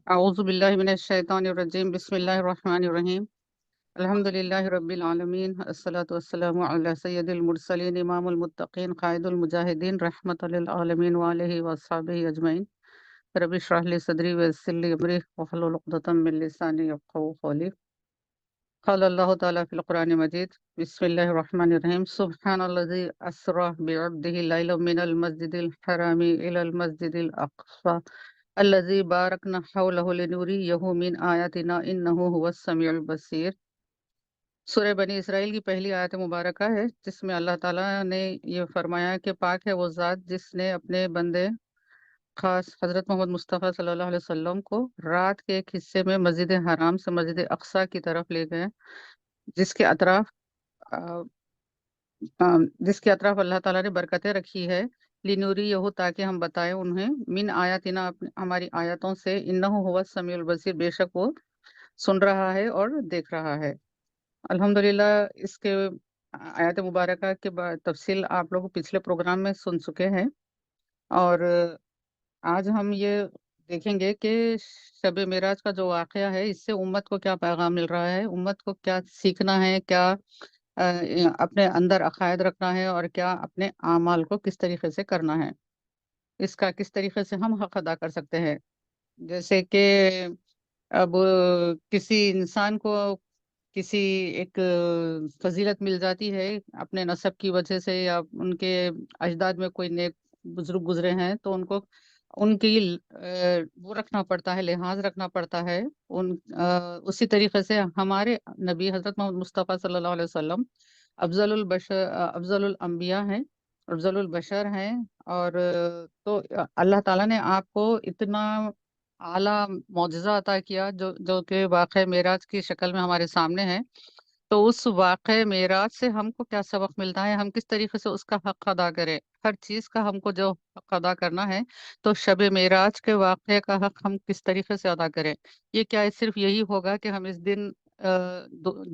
أعوذ بالله من الشيطان الرجيم بسم الله الرحمن الرحيم الحمد لله رب العالمين الصلاة والسلام على سيد المرسلين إمام المتقين قائد المجاهدين رحمة للعالمين وآله وأصحابه أجمعين رب اشرح لي صدري ويسر لي أمري واحلل عقدة من لساني يفقهوا قولي قال الله تعالى في القرآن المجيد بسم الله الرحمن الرحيم سبحان الذي أسرى بعبده ليلا من المسجد الحرام إلى المسجد الأقصى الذي باركنا حوله لنريه من آياتنا إنه هو السميع البصير۔ سورہ بنی اسرائیل کی پہلی آیت مبارکہ ہے جس میں اللہ تعالیٰ نے یہ فرمایا کہ پاک ہے وہ ذات جس نے اپنے بندے خاص حضرت محمد مصطفیٰ صلی اللہ علیہ وسلم کو رات کے ایک حصے میں مسجد حرام سے مسجد اقصیٰ کی طرف لے گئے، جس کے اطراف آ، جس کے اطراف اللہ تعالیٰ نے برکتیں رکھی ہے، لنوری یہو تاکہ ہم بتائیں انہیں من آیاتنا ہماری آیتوں سے، انہو ہوا السمیع البصیر بے شک وہ سن رہا ہے اور دیکھ رہا ہے۔ الحمدللہ اس کے آیت مبارکہ کے بعد تفصیل آپ لوگ پچھلے پروگرام میں سن چکے ہیں، اور آج ہم یہ دیکھیں گے کہ شب معراج کا جو واقعہ ہے اس سے امت کو کیا پیغام مل رہا ہے، امت کو کیا سیکھنا ہے، کیا اپنے اندر عقائد رکھنا ہے، اور کیا اپنے اعمال کو کس طریقے سے کرنا ہے، اس کا کس طریقے سے ہم حق ادا کر سکتے ہیں۔ جیسے کہ اب کسی انسان کو کسی ایک فضیلت مل جاتی ہے اپنے نسب کی وجہ سے، یا ان کے اجداد میں کوئی نیک بزرگ گزرے ہیں تو ان کو ان کی وہ رکھنا پڑتا ہے، لحاظ رکھنا پڑتا ہے۔ اسی طریقے سے ہمارے نبی حضرت محمد مصطفیٰ صلی اللہ علیہ وسلم افضل البشر، افضل الانبیاء ہیں، افضل البشر ہیں، اور تو اللہ تعالیٰ نے آپ کو اتنا اعلیٰ معجزہ عطا کیا جو کہ واقعہ معراج کی شکل میں ہمارے سامنے ہے۔ تو اس واقعہ معراج سے ہم کو کیا سبق ملتا ہے، ہم کس طریقے سے اس کا حق ادا کریں، ہر چیز کا ہم کو جو حق ادا کرنا ہے، تو شب معراج کے واقعے کا حق ہم کس طریقے سے ادا کریں۔ یہ کیا صرف یہی ہوگا کہ ہم اس دن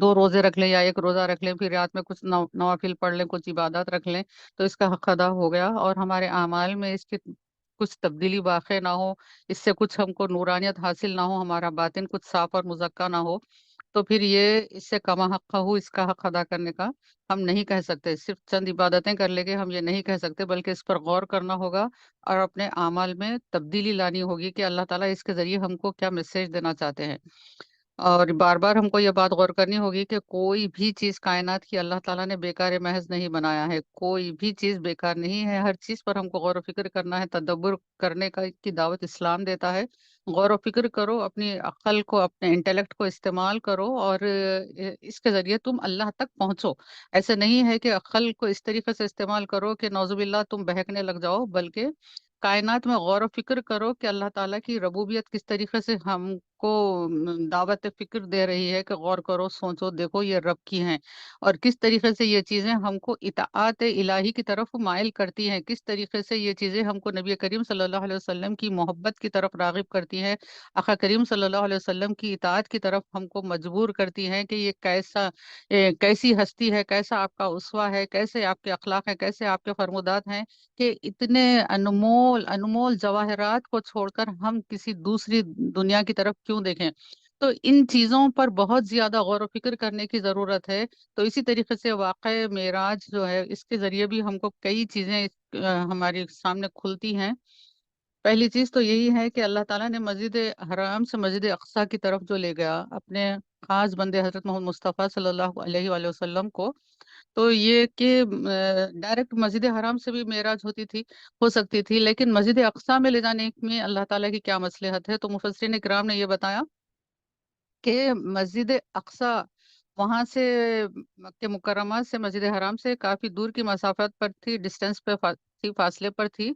دو روزے رکھ لیں یا ایک روزہ رکھ لیں، پھر رات میں کچھ نوافل پڑھ لیں، کچھ عبادات رکھ لیں تو اس کا حق ادا ہو گیا، اور ہمارے اعمال میں اس کی کچھ تبدیلی واقع نہ ہو، اس سے کچھ ہم کو نورانیت حاصل نہ ہو، ہمارا باطن کچھ صاف اور مزکا نہ ہو، تو پھر یہ اس سے کما حق ہو، اس کا حق ادا کرنے کا ہم نہیں کہہ سکتے۔ صرف چند عبادتیں کر لے کے ہم یہ نہیں کہہ سکتے، بلکہ اس پر غور کرنا ہوگا اور اپنے اعمال میں تبدیلی لانی ہوگی کہ اللہ تعالیٰ اس کے ذریعے ہم کو کیا میسج دینا چاہتے ہیں۔ اور بار بار ہم کو یہ بات غور کرنی ہوگی کہ کوئی بھی چیز کائنات کی اللہ تعالیٰ نے بیکار محض نہیں بنایا ہے، کوئی بھی چیز بیکار نہیں ہے، ہر چیز پر ہم کو غور و فکر کرنا ہے، تدبر کرنے کی دعوت اسلام دیتا ہے۔ غور و فکر کرو، اپنی عقل کو، اپنے انٹیلیکٹ کو استعمال کرو، اور اس کے ذریعے تم اللہ تک پہنچو۔ ایسے نہیں ہے کہ عقل کو اس طریقے سے استعمال کرو کہ نعوذ باللہ تم بہکنے لگ جاؤ، بلکہ کائنات میں غور و فکر کرو کہ اللہ تعالیٰ کی ربوبیت کس طریقے سے ہم کو دعوت فکر دے رہی ہے کہ غور کرو، سوچو، دیکھو یہ رب کی ہیں، اور کس طریقے سے یہ چیزیں ہم کو اطاعت الہی کی طرف مائل کرتی ہیں، کس طریقے سے یہ چیزیں ہم کو نبی کریم صلی اللہ علیہ وسلم کی محبت کی طرف راغب کرتی ہیں، آقا کریم صلی اللہ علیہ وسلم کی اطاعت کی طرف ہم کو مجبور کرتی ہیں کہ یہ کیسی ہستی ہے، کیسا آپ کا اسوہ ہے، کیسے آپ کے اخلاق ہیں، کیسے آپ کے فرمودات ہیں، کہ اتنے انمول انمول جواہرات کو چھوڑ کر ہم کسی دوسری دنیا کی طرف کیوں دیکھیں۔ تو ان چیزوں پر بہت زیادہ غور و فکر کرنے کی ضرورت ہے۔ تو اسی طریقے سے واقع معراج جو ہے اس کے ذریعے بھی ہم کو کئی چیزیں ہمارے سامنے کھلتی ہیں۔ پہلی چیز تو یہی ہے کہ اللہ تعالیٰ نے مسجد حرام سے مسجد اقصیٰ کی طرف جو لے گیا اپنے خاص بندے حضرت محمد مصطفیٰ صلی اللہ علیہ وآلہ وسلم کو، تو یہ کہ ڈائریکٹ مسجد حرام سے بھی معراج ہو سکتی تھی، لیکن مسجد اقصیٰ میں لے جانے میں اللہ تعالیٰ کی کیا مصلحت ہے؟ تو مفسرین کرام نے یہ بتایا کہ مسجد اقصیٰ وہاں سے مکہ مکرمہ سے مسجد حرام سے کافی دور کی مسافت پر تھی، ڈسٹینس پہ تھی، فاصلے پر تھی۔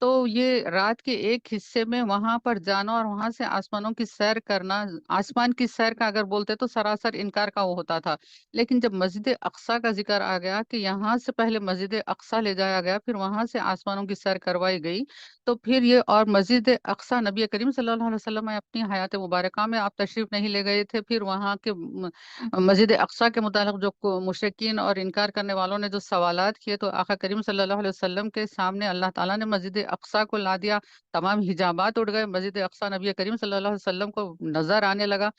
تو یہ رات کے ایک حصے میں وہاں پر جانا اور وہاں سے آسمانوں کی سیر کرنا، آسمان کی سیر کا اگر بولتے تو سراسر انکار کا وہ ہوتا تھا، لیکن جب مسجد اقصیٰ کا ذکر آ گیا کہ یہاں سے پہلے مسجد اقصیٰ لے جایا گیا، پھر وہاں سے آسمانوں کی سیر کروائی گئی، تو پھر یہ اور مسجد اقصیٰ نبی کریم صلی اللہ علیہ وسلم اپنی حیات مبارکہ میں آپ تشریف نہیں لے گئے تھے، پھر وہاں کے مسجد اقصیٰ کے متعلق جو مشرکین اور انکار کرنے والوں نے جو سوالات کیے، تو آقا کریم صلی اللہ علیہ وسلم کے سامنے اللہ تعالیٰ نے مسجد اقصیٰ کو لا دیا، تمام حجابات اٹھ گئے، مسجد اقصیٰ نبی کریم صلی اللہ علیہ وسلم کو نظر آنے لگا،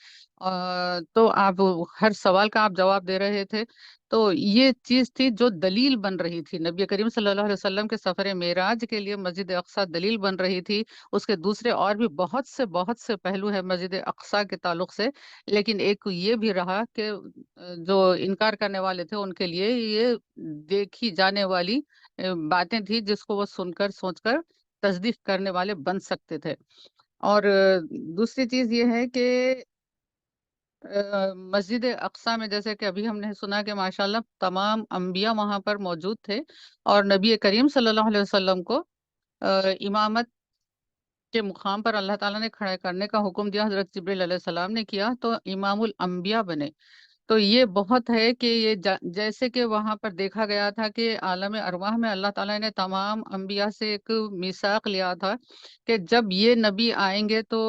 تو آپ ہر سوال کا آپ جواب دے رہے تھے۔ تو یہ چیز تھی جو دلیل بن رہی تھی نبی کریم صلی اللہ علیہ وسلم کے سفر معراج کے لیے، مسجد اقصیٰ دلیل بن رہی تھی۔ اس کے دوسرے اور بھی بہت سے پہلو ہیں مسجد اقصیٰ کے تعلق سے، لیکن ایک یہ بھی رہا کہ جو انکار کرنے والے تھے ان کے لیے یہ دیکھی جانے والی باتیں تھی جس کو وہ سن کر سوچ کر تصدیق کرنے والے بن سکتے تھے۔ اور دوسری چیز یہ ہے کہ مسجد اقصیٰ میں جیسے کہ ابھی ہم نے سنا کہ ماشاءاللہ تمام انبیاء وہاں پر موجود تھے، اور نبی کریم صلی اللہ علیہ وسلم کو امامت کے مقام پر اللہ تعالیٰ نے کھڑے کرنے کا حکم دیا، حضرت جبریل علیہ السلام نے کیا تو امام الانبیاء بنے۔ تو یہ بہت ہے کہ یہ جیسے کہ وہاں پر دیکھا گیا تھا کہ عالم ارواح میں اللہ تعالیٰ نے تمام انبیاء سے ایک میثاق لیا تھا کہ جب یہ نبی آئیں گے تو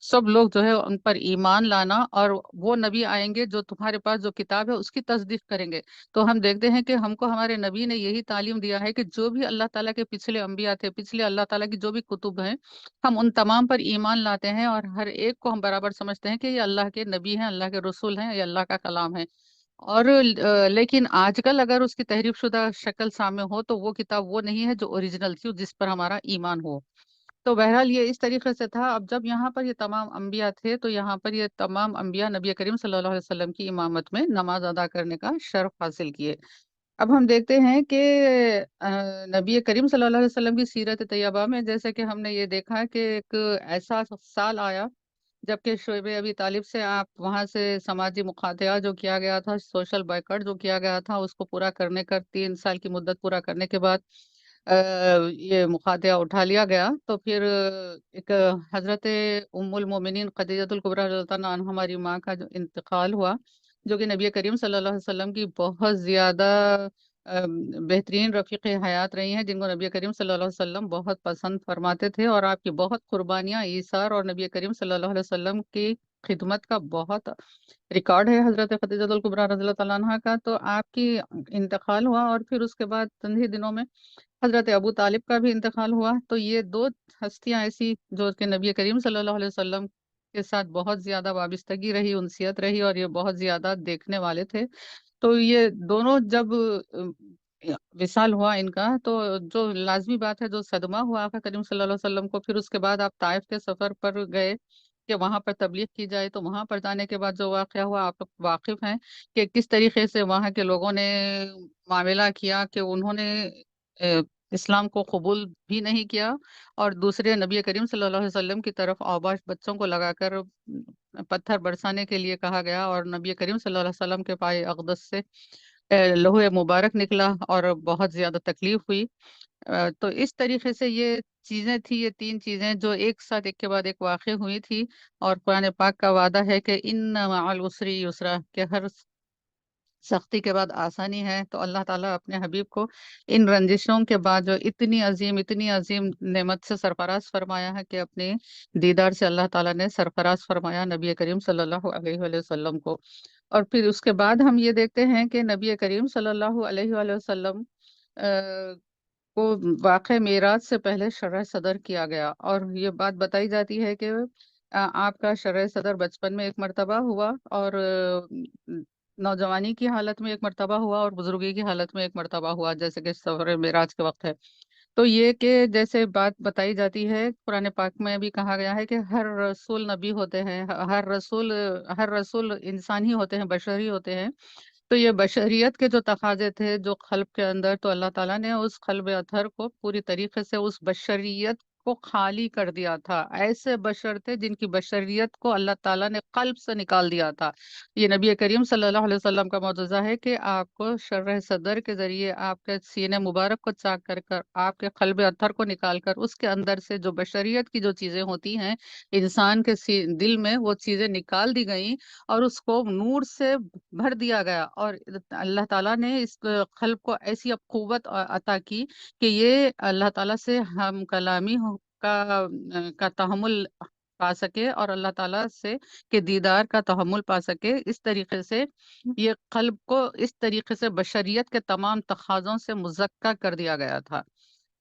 سب لوگ جو ہے ان پر ایمان لانا، اور وہ نبی آئیں گے جو تمہارے پاس جو کتاب ہے اس کی تصدیق کریں گے۔ تو ہم دیکھتے ہیں کہ ہم کو ہمارے نبی نے یہی تعلیم دیا ہے کہ جو بھی اللہ تعالیٰ کے پچھلے انبیاء تھے، پچھلے اللہ تعالیٰ کی جو بھی کتب ہیں، ہم ان تمام پر ایمان لاتے ہیں، اور ہر ایک کو ہم برابر سمجھتے ہیں کہ یہ اللہ کے نبی ہیں، اللہ کے رسول ہیں، یہ اللہ کا کلام ہے۔ اور لیکن آج کل اگر اس کی تحریف شدہ شکل سامنے ہو تو وہ کتاب وہ نہیں ہے جو اوریجنل تھی، جس پر ہمارا ایمان ہو۔ تو بہرحال یہ اس طریقے سے تھا۔ اب جب یہاں پر یہ تمام انبیاء تھے تو یہاں پر یہ تمام انبیاء نبی کریم صلی اللہ علیہ وسلم کی امامت میں نماز ادا کرنے کا شرف حاصل کیے۔ اب ہم دیکھتے ہیں کہ نبی کریم صلی اللہ علیہ وسلم کی سیرت طیبہ میں جیسے کہ ہم نے یہ دیکھا کہ ایک ایسا سال آیا جبکہ شعیب ابی طالب سے آپ وہاں سے سماجی مقاطعہ جو کیا گیا تھا، سوشل بائیکاٹ جو کیا گیا تھا، اس کو پورا کرنے کا 3 سال کی مدت پورا کرنے کے بعد یہ مقاطعہ اٹھا لیا گیا، تو پھر ایک حضرت ام المومنین خدیجۃ الکبریٰ رضی اللہ عنہا ہماری ماں کا جو انتقال ہوا، جو کہ نبی کریم صلی اللہ علیہ وسلم کی بہت زیادہ بہترین رفیق حیات رہی ہیں، جن کو نبی کریم صلی اللہ علیہ وسلم بہت پسند فرماتے تھے، اور آپ کی بہت قربانیاں ایثار اور نبی کریم صلی اللہ علیہ وسلم کی خدمت کا بہت ریکارڈ ہے حضرت خدیجۃ الکبریٰ رضی اللہ تعالیٰ عنہا کا۔ تو آپ کی انتقال ہوا، اور پھر اس کے بعد چند ہی دنوں میں حضرت ابو طالب کا بھی انتقال ہوا۔ تو یہ دو ہستیاں ایسی جو کہ نبی کریم صلی اللہ علیہ وسلم کے ساتھ بہت زیادہ وابستگی رہی، انسیت رہی، اور یہ بہت زیادہ دیکھنے والے تھے۔ تو یہ دونوں جب وصال ہوا ان کا، تو جو لازمی بات ہے، جو صدمہ ہوا آقا کریم صلی اللہ علیہ وسلم کو، پھر اس کے بعد آپ طائف کے سفر پر گئے کہ وہاں پر تبلیغ کی جائے، تو وہاں پر جانے کے بعد جو واقعہ ہوا آپ لوگ واقف ہیں کہ کس طریقے سے وہاں کے لوگوں نے معاملہ کیا کہ انہوں نے اسلام کو قبول بھی نہیں کیا، اور دوسرے نبی کریم صلی اللہ علیہ وسلم کی طرف اوباش بچوں کو لگا کر پتھر برسانے کے لیے کہا گیا، اور نبی کریم صلی اللہ علیہ وسلم کے پائے اقدس سے لوح مبارک نکلا اور بہت زیادہ تکلیف ہوئی۔ تو اس طریقے سے یہ چیزیں تھی، یہ 3 چیزیں جو ایک ساتھ ایک کے بعد ایک واقع ہوئی تھی، اور قرآن پاک کا وعدہ ہے کہ ان مع العسر یسرا، کہ ہر سختی کے بعد آسانی ہے۔ تو اللہ تعالیٰ اپنے حبیب کو ان رنجشوں کے بعد جو اتنی عظیم نعمت سے سرفراز فرمایا ہے کہ اپنے دیدار سے اللہ تعالیٰ نے سرفراز فرمایا نبی کریم صلی اللہ علیہ وآلہ وسلم کو۔ اور پھر اس کے بعد ہم یہ دیکھتے ہیں کہ نبی کریم صلی اللہ علیہ وآلہ وسلم کو واقع معراج سے پہلے شرح صدر کیا گیا، اور یہ بات بتائی جاتی ہے کہ آپ کا شرح صدر بچپن میں ایک مرتبہ ہوا، اور نوجوانی کی حالت میں ایک مرتبہ ہوا، اور بزرگی کی حالت میں ایک مرتبہ ہوا، جیسے کہ سفر معراج کے وقت ہے۔ تو یہ کہ جیسے بات بتائی جاتی ہے، قرآن پاک میں بھی کہا گیا ہے کہ ہر رسول نبی ہوتے ہیں، ہر رسول انسان ہی ہوتے ہیں، بشر ہی ہوتے ہیں۔ تو یہ بشریت کے جو تقاضے تھے جو قلب کے اندر، تو اللہ تعالیٰ نے اس قلب اطہر کو پوری طریقے سے اس بشریت کو خالی کر دیا تھا۔ ایسے بشر تھے جن کی بشریت کو اللہ تعالیٰ نے قلب سے نکال دیا تھا۔ یہ نبی کریم صلی اللہ علیہ وسلم کا معجزہ ہے کہ آپ کو شرح صدر کے ذریعے آپ کے سینے مبارک کو چاک کر کر، آپ کے قلب اطہر کو نکال کر، اس کے اندر سے جو بشریت کی جو چیزیں ہوتی ہیں انسان کے دل میں، وہ چیزیں نکال دی گئیں، اور اس کو نور سے بھر دیا گیا، اور اللہ تعالیٰ نے اس قلب کو ایسی اب قوت عطا کی کہ یہ اللہ تعالیٰ سے ہم کلامی کا تحمل پا سکے، اور اللہ تعالیٰ سے کے دیدار کا تحمل پا سکے۔ اس طریقے سے یہ قلب کو اس طریقے سے بشریت کے تمام تقاضوں سے مزکہ کر دیا گیا تھا۔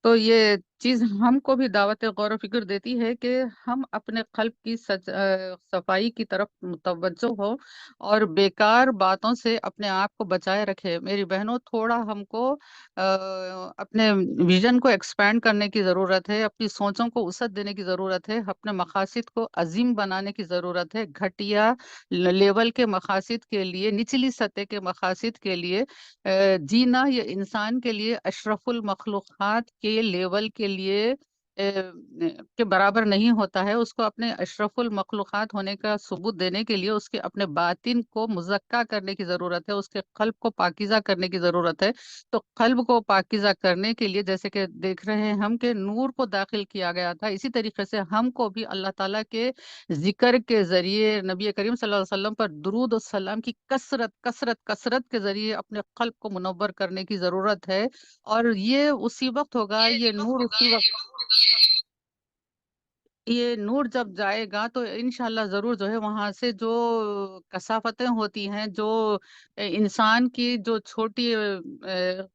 تو یہ چیز ہم کو بھی دعوت غور و فکر دیتی ہے کہ ہم اپنے قلب کی صفائی کی طرف متوجہ ہو اور بیکار باتوں سے اپنے آپ کو بچائے رکھے۔ میری بہنوں، تھوڑا ہم کو اپنے ویژن کو ایکسپینڈ کرنے کی ضرورت ہے، اپنی سوچوں کو وسعت دینے کی ضرورت ہے، اپنے مقاصد کو عظیم بنانے کی ضرورت ہے۔ گھٹیا لیول کے مقاصد کے لیے، نچلی سطح کے مقاصد کے لیے جینا یہ انسان کے لیے اشرف المخلوقات کے لیول کے لیے کے برابر نہیں ہوتا ہے۔ اس کو اپنے اشرف المخلوقات ہونے کا ثبوت دینے کے لیے اس کے اپنے باطن کو مزکا کرنے کی ضرورت ہے، اس کے قلب کو پاکیزہ کرنے کی ضرورت ہے۔ تو قلب کو پاکیزہ کرنے کے لیے جیسے کہ دیکھ رہے ہیں ہم کہ نور کو داخل کیا گیا تھا، اسی طریقے سے ہم کو بھی اللہ تعالیٰ کے ذکر کے ذریعے نبی کریم صلی اللہ علیہ وسلم پر درود و سلام کی کثرت کثرت کثرت کے ذریعے اپنے قلب کو منور کرنے کی ضرورت ہے۔ اور یہ اسی وقت ہوگا، یہ نور جب جائے گا تو انشاءاللہ ضرور جو ہے وہاں سے جو کثافتیں ہوتی ہیں، جو انسان کی جو چھوٹی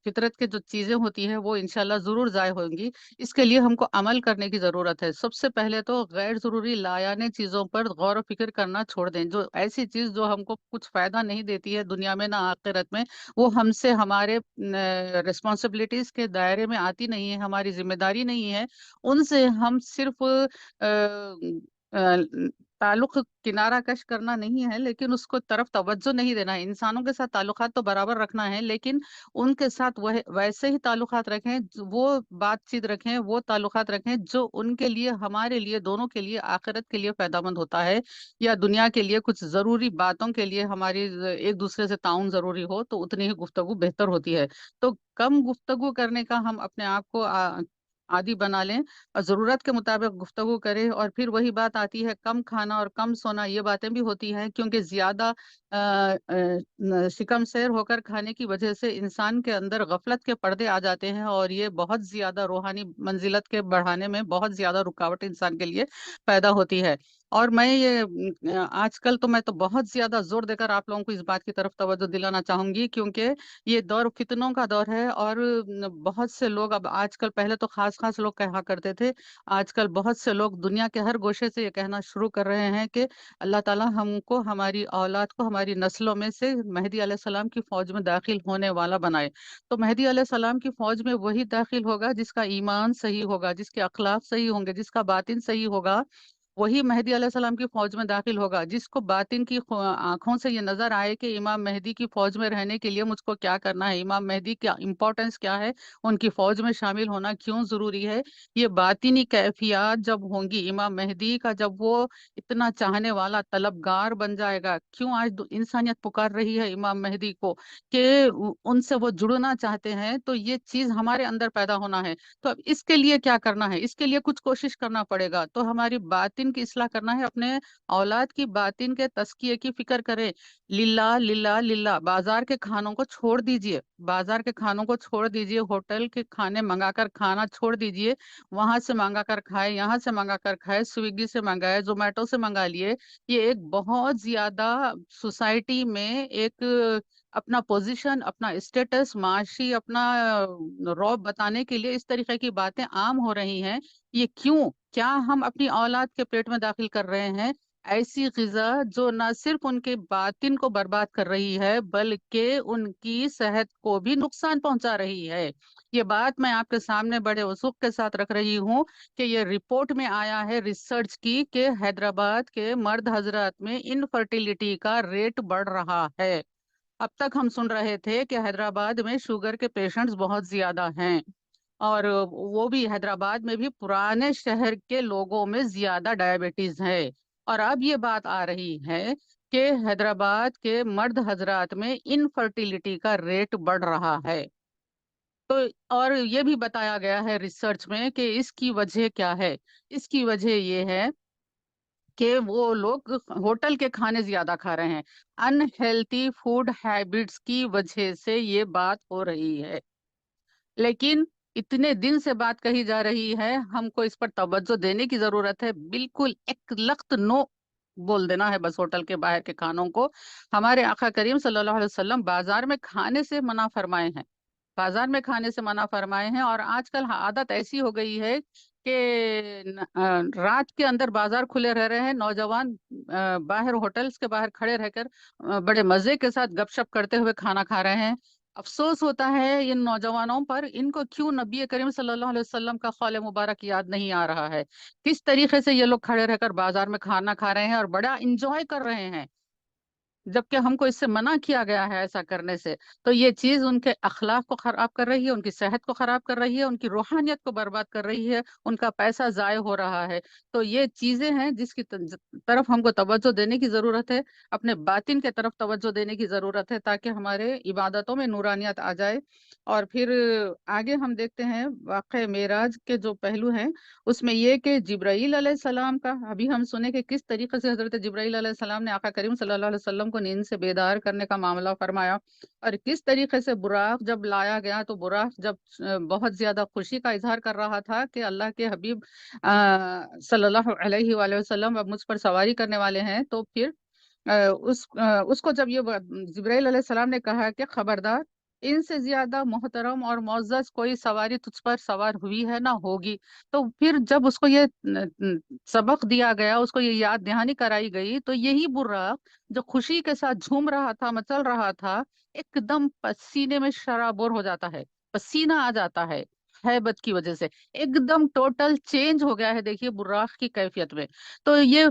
فطرت کے جو چیزیں ہوتی ہیں وہ انشاءاللہ ضرور ضائع ہوں گی۔ اس کے لیے ہم کو عمل کرنے کی ضرورت ہے۔ سب سے پہلے تو غیر ضروری لایعنی چیزوں پر غور و فکر کرنا چھوڑ دیں۔ جو ایسی چیز جو ہم کو کچھ فائدہ نہیں دیتی ہے دنیا میں نہ آخرت میں، وہ ہم سے ہمارے ریسپانسبلٹیز کے دائرے میں آتی نہیں ہے، ہماری ذمہ داری نہیں ہے۔ ان سے ہم صرف تعلق کنارہ کش کرنا نہیں ہے، لیکن اس کو طرف توجہ نہیں دینا ہے۔ انسانوں کے ساتھ تعلقات تو برابر رکھنا ہے، لیکن ان کے ساتھ ویسے ہی تعلقات رکھیں، وہ بات چیت رکھیں، وہ تعلقات رکھیں جو ان کے لیے، ہمارے لیے، دونوں کے لیے، آخرت کے لیے فائدہ مند ہوتا ہے، یا دنیا کے لیے کچھ ضروری باتوں کے لیے ہماری ایک دوسرے سے تعاون ضروری ہو تو اتنی ہی گفتگو بہتر ہوتی ہے۔ تو کم گفتگو کرنے کا ہم اپنے آپ کو عادی بنا لیں اور ضرورت کے مطابق گفتگو کریں۔ اور پھر وہی بات آتی ہے کم کھانا اور کم سونا، یہ باتیں بھی ہوتی ہیں کیونکہ زیادہ شکم سیر ہو کر کھانے کی وجہ سے انسان کے اندر غفلت کے پردے آ جاتے ہیں، اور یہ بہت زیادہ روحانی منزلت کے بڑھانے میں بہت زیادہ رکاوٹ انسان کے لیے پیدا ہوتی ہے۔ اور میں یہ آج کل تو میں تو بہت زیادہ زور دے کر آپ لوگوں کو اس بات کی طرف توجہ دلانا چاہوں گی، کیونکہ یہ دور فتنوں کا دور ہے، اور بہت سے لوگ اب آج کل، پہلے تو خاص خاص لوگ کہا کرتے تھے، آج کل بہت سے لوگ دنیا کے ہر گوشے سے یہ کہنا شروع کر رہے ہیں کہ اللہ تعالیٰ ہم کو، ہماری اولاد کو، ہماری نسلوں میں سے مہدی علیہ السلام کی فوج میں داخل ہونے والا بنائے۔ تو مہدی علیہ السلام کی فوج میں وہی داخل ہوگا جس کا ایمان صحیح ہوگا، جس کے اخلاق صحیح ہوں گے، جس کا باطن صحیح ہوگا، وہی مہدی علیہ السلام کی فوج میں داخل ہوگا۔ جس کو باطن کی آنکھوں سے یہ نظر آئے کہ امام مہدی کی فوج میں رہنے کے لیے مجھ کو کیا کرنا ہے، امام مہدی کا امپورٹنس کیا ہے، ان کی فوج میں شامل ہونا کیوں ضروری ہے، یہ باطنی کیفیات جب ہوں گی، امام مہدی کا جب وہ اتنا چاہنے والا طلبگار بن جائے گا، کیوں آج انسانیت پکار رہی ہے امام مہدی کو کہ ان سے وہ جڑنا چاہتے ہیں، تو یہ چیز ہمارے اندر پیدا ہونا ہے۔ تو اب اس کے لیے کیا کرنا ہے؟ اس کے لیے کچھ کوشش کرنا پڑے گا۔ تو ہماری باطن کی اصلاح کرنا ہے، اپنے اولاد کی باطن کے تزکیے کی فکر کریں۔ للہ للہ للہ، بازار کے کھانوں کو چھوڑ دیجئے، بازار کے کھانوں کو چھوڑ دیجئے، ہوٹل کے کھانے منگا کر کھانا چھوڑ دیجئے، وہاں سے منگا کر کھائے، یہاں سے منگا کر کھائے، سویگی سے منگائے، زومیٹو سے منگا لیے۔ یہ ایک بہت زیادہ سوسائٹی میں ایک اپنا پوزیشن، اپنا اسٹیٹس، معاشی اپنا رعب بتانے کے لیے اس طریقے کی باتیں عام ہو رہی ہیں۔ یہ کیوں؟ کیا ہم اپنی اولاد کے پیٹ میں داخل کر رہے ہیں ایسی غذا جو نہ صرف ان کے باطن کو برباد کر رہی ہے بلکہ ان کی صحت کو بھی نقصان پہنچا رہی ہے؟ یہ بات میں آپ کے سامنے بڑے وثوق کے ساتھ رکھ رہی ہوں کہ یہ رپورٹ میں آیا ہے ریسرچ کی کہ حیدرآباد کے مرد حضرات میں انفرٹیلٹی کا ریٹ بڑھ رہا ہے۔ اب تک ہم سن رہے تھے کہ حیدرآباد میں شوگر کے پیشنٹس بہت زیادہ ہیں، اور وہ بھی حیدرآباد میں بھی پرانے شہر کے لوگوں میں زیادہ ڈائبٹیز ہے۔ اور اب یہ بات آ رہی ہے کہ حیدرآباد کے مرد حضرات میں انفرٹیلٹی کا ریٹ بڑھ رہا ہے۔ تو اور یہ بھی بتایا گیا ہے ریسرچ میں کہ اس کی وجہ کیا ہے؟ اس کی وجہ یہ ہے کہ وہ لوگ ہوٹل کے کھانے زیادہ کھا رہے ہیں، انہیلتھی فوڈ ہیبٹس کی وجہ سے یہ بات ہو رہی ہے۔ لیکن اتنے دن سے بات کہی جا رہی ہے، ہم کو اس پر توجہ دینے کی ضرورت ہے۔ بالکل ایک لخت نو بول دینا ہے بس ہوٹل کے باہر کے کھانوں کو۔ ہمارے آقا کریم صلی اللہ علیہ وسلم بازار میں کھانے سے منع فرمائے ہیں، بازار میں کھانے سے منع فرمائے ہیں، اور آج کل عادت ایسی ہو گئی ہے کہ رات کے اندر بازار کھلے رہ رہے ہیں، نوجوان باہر ہوٹلز کے باہر کھڑے رہ کر بڑے مزے کے ساتھ گپ شپ کرتے ہوئے کھانا کھا رہے ہیں۔ افسوس ہوتا ہے ان نوجوانوں پر، ان کو کیوں نبی کریم صلی اللہ علیہ وسلم کا قول مبارک یاد نہیں آ رہا ہے؟ کس طریقے سے یہ لوگ کھڑے رہ کر بازار میں کھانا کھا رہے ہیں اور بڑا انجوائے کر رہے ہیں، جبکہ ہم کو اس سے منع کیا گیا ہے ایسا کرنے سے۔ تو یہ چیز ان کے اخلاق کو خراب کر رہی ہے، ان کی صحت کو خراب کر رہی ہے، ان کی روحانیت کو برباد کر رہی ہے، ان کا پیسہ ضائع ہو رہا ہے۔ تو یہ چیزیں ہیں جس کی طرف ہم کو توجہ دینے کی ضرورت ہے، اپنے باطن کے طرف توجہ دینے کی ضرورت ہے، تاکہ ہمارے عبادتوں میں نورانیت آ جائے۔ اور پھر آگے ہم دیکھتے ہیں واقع معراج کے جو پہلو ہیں، اس میں یہ کہ جبرائیل علیہ السلام کا، ابھی ہم سنے کہ کس طریقے سے حضرت جبرائیل علیہ السلام نے آقا کریم صلی اللہ علیہ وسلم کو نیند سے بیدار کرنے کا معاملہ فرمایا، اور کس طریقے سے براق جب لایا گیا تو براق جب بہت زیادہ خوشی کا اظہار کر رہا تھا کہ اللہ کے حبیب صلی اللہ علیہ وآلہ وسلم اب مجھ پر سواری کرنے والے ہیں، تو پھر اس کو جب یہ جبرائیل علیہ السلام نے کہا کہ خبردار، ان سے زیادہ محترم اور معزز کوئی سواری تجھ پر سوار ہوئی ہے نہ ہوگی۔ تو پھر جب اس کو یہ سبق دیا گیا، اس کو یہ یاد دہانی کرائی گئی، تو یہی براق جو خوشی کے ساتھ جھوم رہا تھا، مچل رہا تھا، ایک دم پسینے میں شرابور ہو جاتا ہے، پسینہ آ جاتا ہے ہیبت کی وجہ سے، ایک دم ٹوٹل چینج ہو گیا ہے، دیکھیے براق کی کیفیت میں۔ تو یہ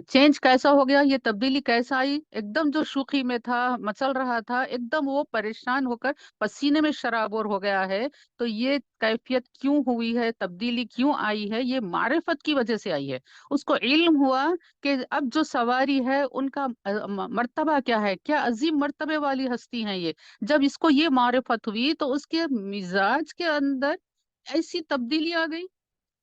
چینج کیسا ہو گیا، یہ تبدیلی کیسا آئی؟ ایک دم جو شوخی میں تھا، مچل رہا تھا، ایک دم وہ پریشان ہو کر پسینے میں شرابور ہو گیا ہے۔ تو یہ کیفیت کیوں ہوئی ہے، تبدیلی کیوں آئی ہے؟ یہ معرفت کی وجہ سے آئی ہے۔ اس کو علم ہوا کہ اب جو سواری ہے ان کا مرتبہ کیا ہے، کیا عظیم مرتبے والی ہستی ہیں یہ۔ جب اس کو یہ معرفت ہوئی تو اس کے مزاج کے اندر ایسی تبدیلی آ گئی۔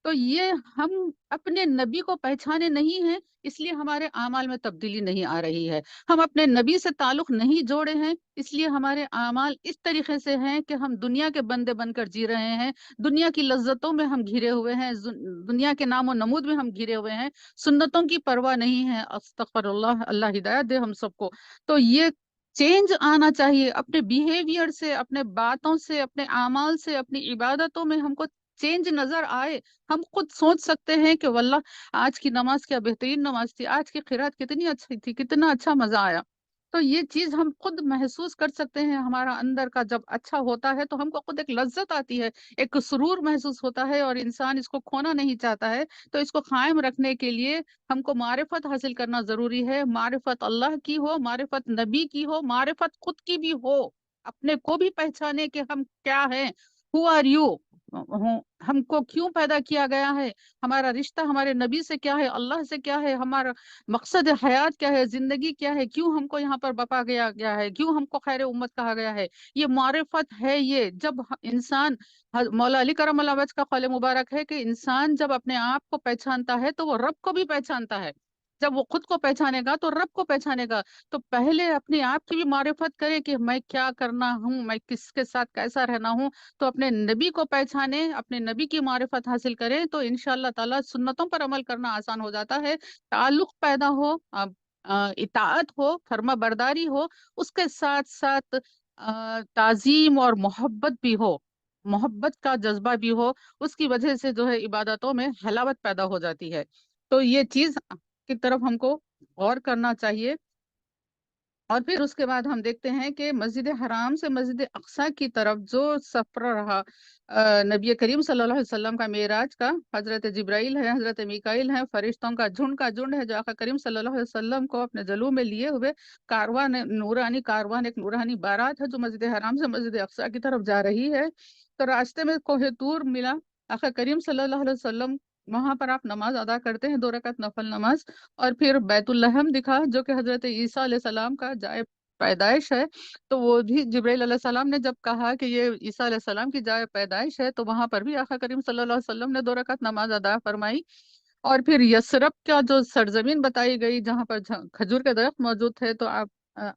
تو یہ ہم اپنے نبی کو پہچانے نہیں ہیں، اس لیے ہمارے اعمال میں تبدیلی نہیں آ رہی ہے۔ ہم اپنے نبی سے تعلق نہیں جوڑے ہیں، اس لیے ہمارے اعمال اس طریقے سے ہیں کہ ہم دنیا کے بندے بن کر جی رہے ہیں، دنیا کی لذتوں میں ہم گھرے ہوئے ہیں، دنیا کے نام و نمود میں ہم گھرے ہوئے ہیں، سنتوں کی پرواہ نہیں ہے۔ استغفر اللہ، اللہ ہدایت دے ہم سب کو۔ تو یہ چینج آنا چاہیے اپنے بیہیویئر سے، اپنے باتوں سے، اپنے اعمال سے، اپنی عبادتوں میں ہم کو چینج نظر آئے۔ ہم خود سوچ سکتے ہیں کہ واللہ آج کی نماز کیا بہترین نماز تھی، آج کی قرات کتنی اچھی تھی، کتنا اچھا مزہ آیا۔ تو یہ چیز ہم خود محسوس کر سکتے ہیں، ہمارا اندر کا جب اچھا ہوتا ہے تو ہم کو خود ایک لذت آتی ہے، ایک سرور محسوس ہوتا ہے، اور انسان اس کو کھونا نہیں چاہتا ہے۔ تو اس کو قائم رکھنے کے لیے ہم کو معرفت حاصل کرنا ضروری ہے، معرفت اللہ کی ہو، معرفت نبی کی ہو، معرفت خود کی بھی ہو، اپنے کو بھی پہچانے کہ ہم کیا ہیں، ہو آر یو، ہم کو کیوں پیدا کیا گیا ہے، ہمارا رشتہ ہمارے نبی سے کیا ہے، اللہ سے کیا ہے، ہمارا مقصد حیات کیا ہے، زندگی کیا ہے، کیوں ہم کو یہاں پر بپا گیا گیا ہے، کیوں ہم کو خیر امت کہا گیا ہے۔ یہ معرفت ہے۔ یہ جب انسان، مولا علی کرم اللہ وجہ کا قول مبارک ہے کہ انسان جب اپنے آپ کو پہچانتا ہے تو وہ رب کو بھی پہچانتا ہے۔ جب وہ خود کو پہچانے گا تو رب کو پہچانے گا۔ تو پہلے اپنے آپ کی بھی معرفت کرے کہ میں کیا کرنا ہوں، میں کس کے ساتھ کیسا رہنا ہوں۔ تو اپنے نبی کو پہچانے، اپنے نبی کی معرفت حاصل کریں، تو انشاءاللہ تعالی سنتوں پر عمل کرنا آسان ہو جاتا ہے، تعلق پیدا ہو، اطاعت ہو، فرما برداری ہو، اس کے ساتھ ساتھ تعظیم اور محبت بھی ہو، محبت کا جذبہ بھی ہو۔ اس کی وجہ سے جو ہے عبادتوں میں حلاوت پیدا ہو جاتی ہے۔ تو یہ چیز کی طرف ہم کو غور کرنا چاہیے۔ اور پھر اس کے بعد ہم دیکھتے ہیں کہ مسجد حرام سے مسجد اقصی کی طرف جو سفر رہا نبی کریم صلی اللہ علیہ وسلم کا معراج کا، حضرت جبرائیل ہے، حضرت میکائیل ہے، فرشتوں کا جھنڈ ہے جو آقا کریم صلی اللہ علیہ وسلم کو اپنے جلو میں لیے ہوئے کاروان، نورانی کاروان، ایک نورانی بارات ہے جو مسجد حرام سے مسجد اقصی کی طرف جا رہی ہے۔ تو راستے میں کوہ طور ملا، آقا کریم صلی اللہ علیہ وسلم وہاں پر آپ نماز ادا کرتے ہیں، 2 رکعت نفل نماز۔ اور پھر بیت الحم دکھا جو کہ حضرت عیسیٰ علیہ السلام کا جائے پیدائش ہے۔ تو وہ بھی جبرائیل علیہ السلام نے جب کہا کہ یہ عیسیٰ علیہ السلام کی جائے پیدائش ہے، تو وہاں پر بھی آقا کریم صلی اللہ علیہ وسلم نے 2 رکعت نماز ادا فرمائی۔ اور پھر یثرب کا جو سرزمین بتائی گئی جہاں پر کھجور کے درخت موجود تھے، تو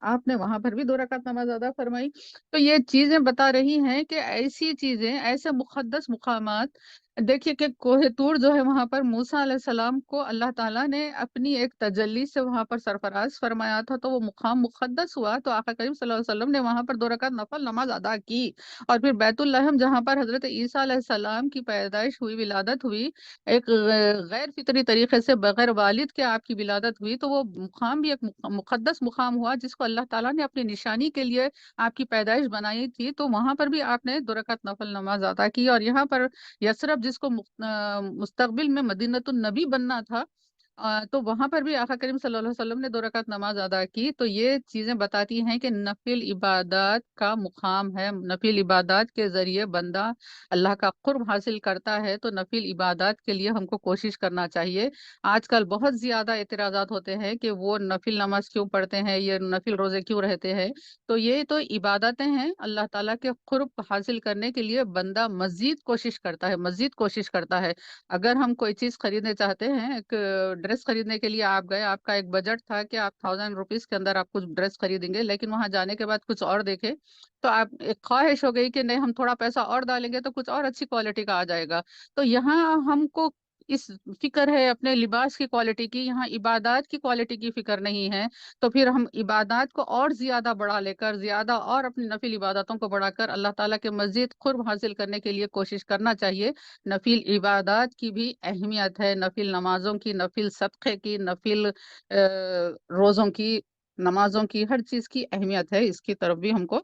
آپ نے وہاں پر بھی 2 رکعت نماز ادا فرمائی۔ تو یہ چیزیں بتا رہی ہیں کہ ایسی چیزیں، ایسے مقدس مقامات دیکھیے کہ کوہ طور جو ہے وہاں پر موسیٰ علیہ السلام کو اللہ تعالیٰ نے اپنی ایک تجلی سے وہاں پر سرفراز فرمایا تھا، تو وہ مقام مقدس ہوا، تو آقا کریم صلی اللہ علیہ وسلم نے وہاں پر 2 رکعت نفل نماز ادا کی۔ اور پھر بیت اللحم جہاں پر حضرت عیسیٰ علیہ السلام کی پیدائش ہوئی، ولادت ہوئی، ایک غیر فطری طریقے سے بغیر والد کے آپ کی ولادت ہوئی، تو وہ مقام بھی ایک مقدس مقام ہوا جس کو اللہ تعالیٰ نے اپنی نشانی کے لیے آپ کی پیدائش بنائی تھی، تو وہاں پر بھی آپ نے 2 رکعت نفل نماز ادا کی۔ اور یہاں پر یثرب جس کو مستقبل میں مدینۃ النبی بننا تھا، تو وہاں پر بھی آقا کریم صلی اللہ علیہ وسلم نے 2 رکعت نماز ادا کی۔ تو یہ چیزیں بتاتی ہیں کہ نفل عبادات کا مقام ہے، نفل عبادات کے ذریعے بندہ اللہ کا قرب حاصل کرتا ہے، تو نفل عبادات کے لیے ہم کو کوشش کرنا چاہیے۔ آج کل بہت زیادہ اعتراضات ہوتے ہیں کہ وہ نفل نماز کیوں پڑھتے ہیں، یہ نفل روزے کیوں رہتے ہیں، تو یہ تو عبادتیں ہیں، اللہ تعالیٰ کے قرب حاصل کرنے کے لیے بندہ مزید کوشش کرتا ہے، مزید کوشش کرتا ہے۔ اگر ہم کوئی چیز خریدنے چاہتے ہیں، ایک ڈریس خریدنے کے لیے آپ گئے، آپ کا ایک بجٹ تھا کہ آپ 1000 روپیز کے اندر آپ کچھ ڈریس خریدیں گے، لیکن وہاں جانے کے بعد کچھ اور دیکھے، تو آپ ایک خواہش ہو گئی کہ نہیں ہم تھوڑا پیسہ اور ڈالیں گے تو کچھ اور اچھی کوالٹی کا آ جائے گا۔ تو یہاں ہم کو اس فکر ہے اپنے لباس کی کوالٹی کی، یہاں عبادات کی کوالٹی کی فکر نہیں ہے، تو پھر ہم عبادات کو اور زیادہ بڑھا لے کر، زیادہ اور اپنی نفل عبادتوں کو بڑھا کر اللہ تعالیٰ کے مزید قرب حاصل کرنے کے لیے کوشش کرنا چاہیے۔ نفل عبادات کی بھی اہمیت ہے، نفل نمازوں کی، نفل صدقے کی، نفل روزوں کی، نمازوں کی، ہر چیز کی اہمیت ہے، اس کی طرف بھی ہم کو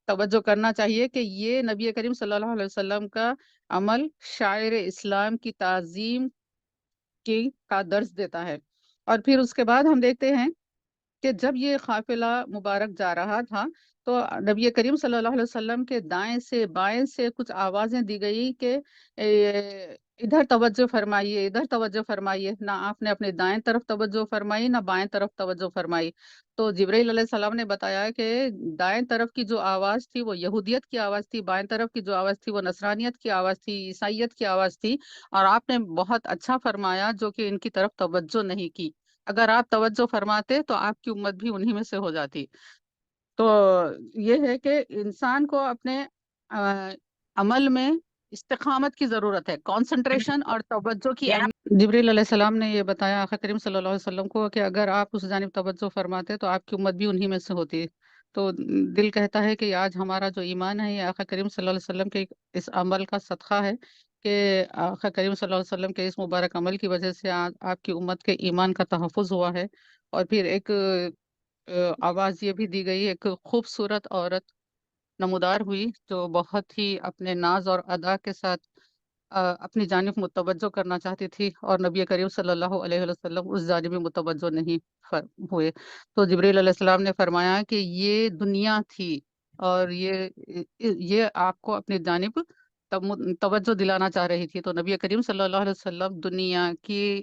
توجہ کرنا چاہیے کہ یہ نبی کریم صلی اللہ علیہ وسلم کا عمل شاعر اسلام کی تعظیم کا درس دیتا ہے۔ اور پھر اس کے بعد ہم دیکھتے ہیں کہ جب یہ قافلہ مبارک جا رہا تھا، تو نبی کریم صلی اللہ علیہ وسلم کے دائیں سے بائیں سے کچھ آوازیں دی گئی کہ ادھر توجہ فرمائیے، ادھر توجہ فرمائیے۔ نہ آپ نے اپنے دائیں طرف توجہ فرمائی، نہ بائیں طرف توجہ فرمائی۔ تو جبرائیل علیہ السلام نے بتایا کہ دائیں طرف کی جو آواز تھی وہ یہودیت کی آواز تھی، بائیں طرف کی جو آواز تھی وہ نصرانیت کی آواز تھی، عیسائیت کی آواز تھی، اور آپ نے بہت اچھا فرمایا جو کہ ان کی طرف توجہ نہیں کی۔ اگر آپ توجہ فرماتے تو آپ کی امت بھی انہی میں سے ہو جاتی۔ تو یہ ہے کہ انسان کو اپنے عمل میں استقامت کی ضرورت ہے، کانسنٹریشن اور توجہ کی اہمیت۔ جبریل علیہ السلام نے یہ بتایا آقا کریم صلی اللہ علیہ وسلم کو کہ اگر آپ اس جانب توجہ فرماتے تو آپ کی امت بھی انہی میں سے ہوتی۔ تو دل کہتا ہے کہ آج ہمارا جو ایمان ہے یہ آقا کریم صلی اللہ علیہ وسلم کے اس عمل کا صدقہ ہے کہ آقا کریم صلی اللہ علیہ وسلم کے اس مبارک عمل کی وجہ سے آپ کی امت کے ایمان کا تحفظ ہوا ہے۔ اور پھر ایک آواز یہ بھی دی گئی، ایک خوبصورت عورت نمودار ہوئی جو بہت ہی اپنے ناز اور ادا کے ساتھ اپنی جانب متوجہ کرنا چاہتی تھی، اور نبی کریم صلی اللہ علیہ وسلم اس جانب متوجہ نہیں ہوئے۔ تو جبریل علیہ السلام نے فرمایا کہ یہ دنیا تھی، اور یہ آپ کو اپنی جانب توجہ دلانا چاہ رہی تھی۔ تو نبی کریم صلی اللہ علیہ وسلم دنیا کی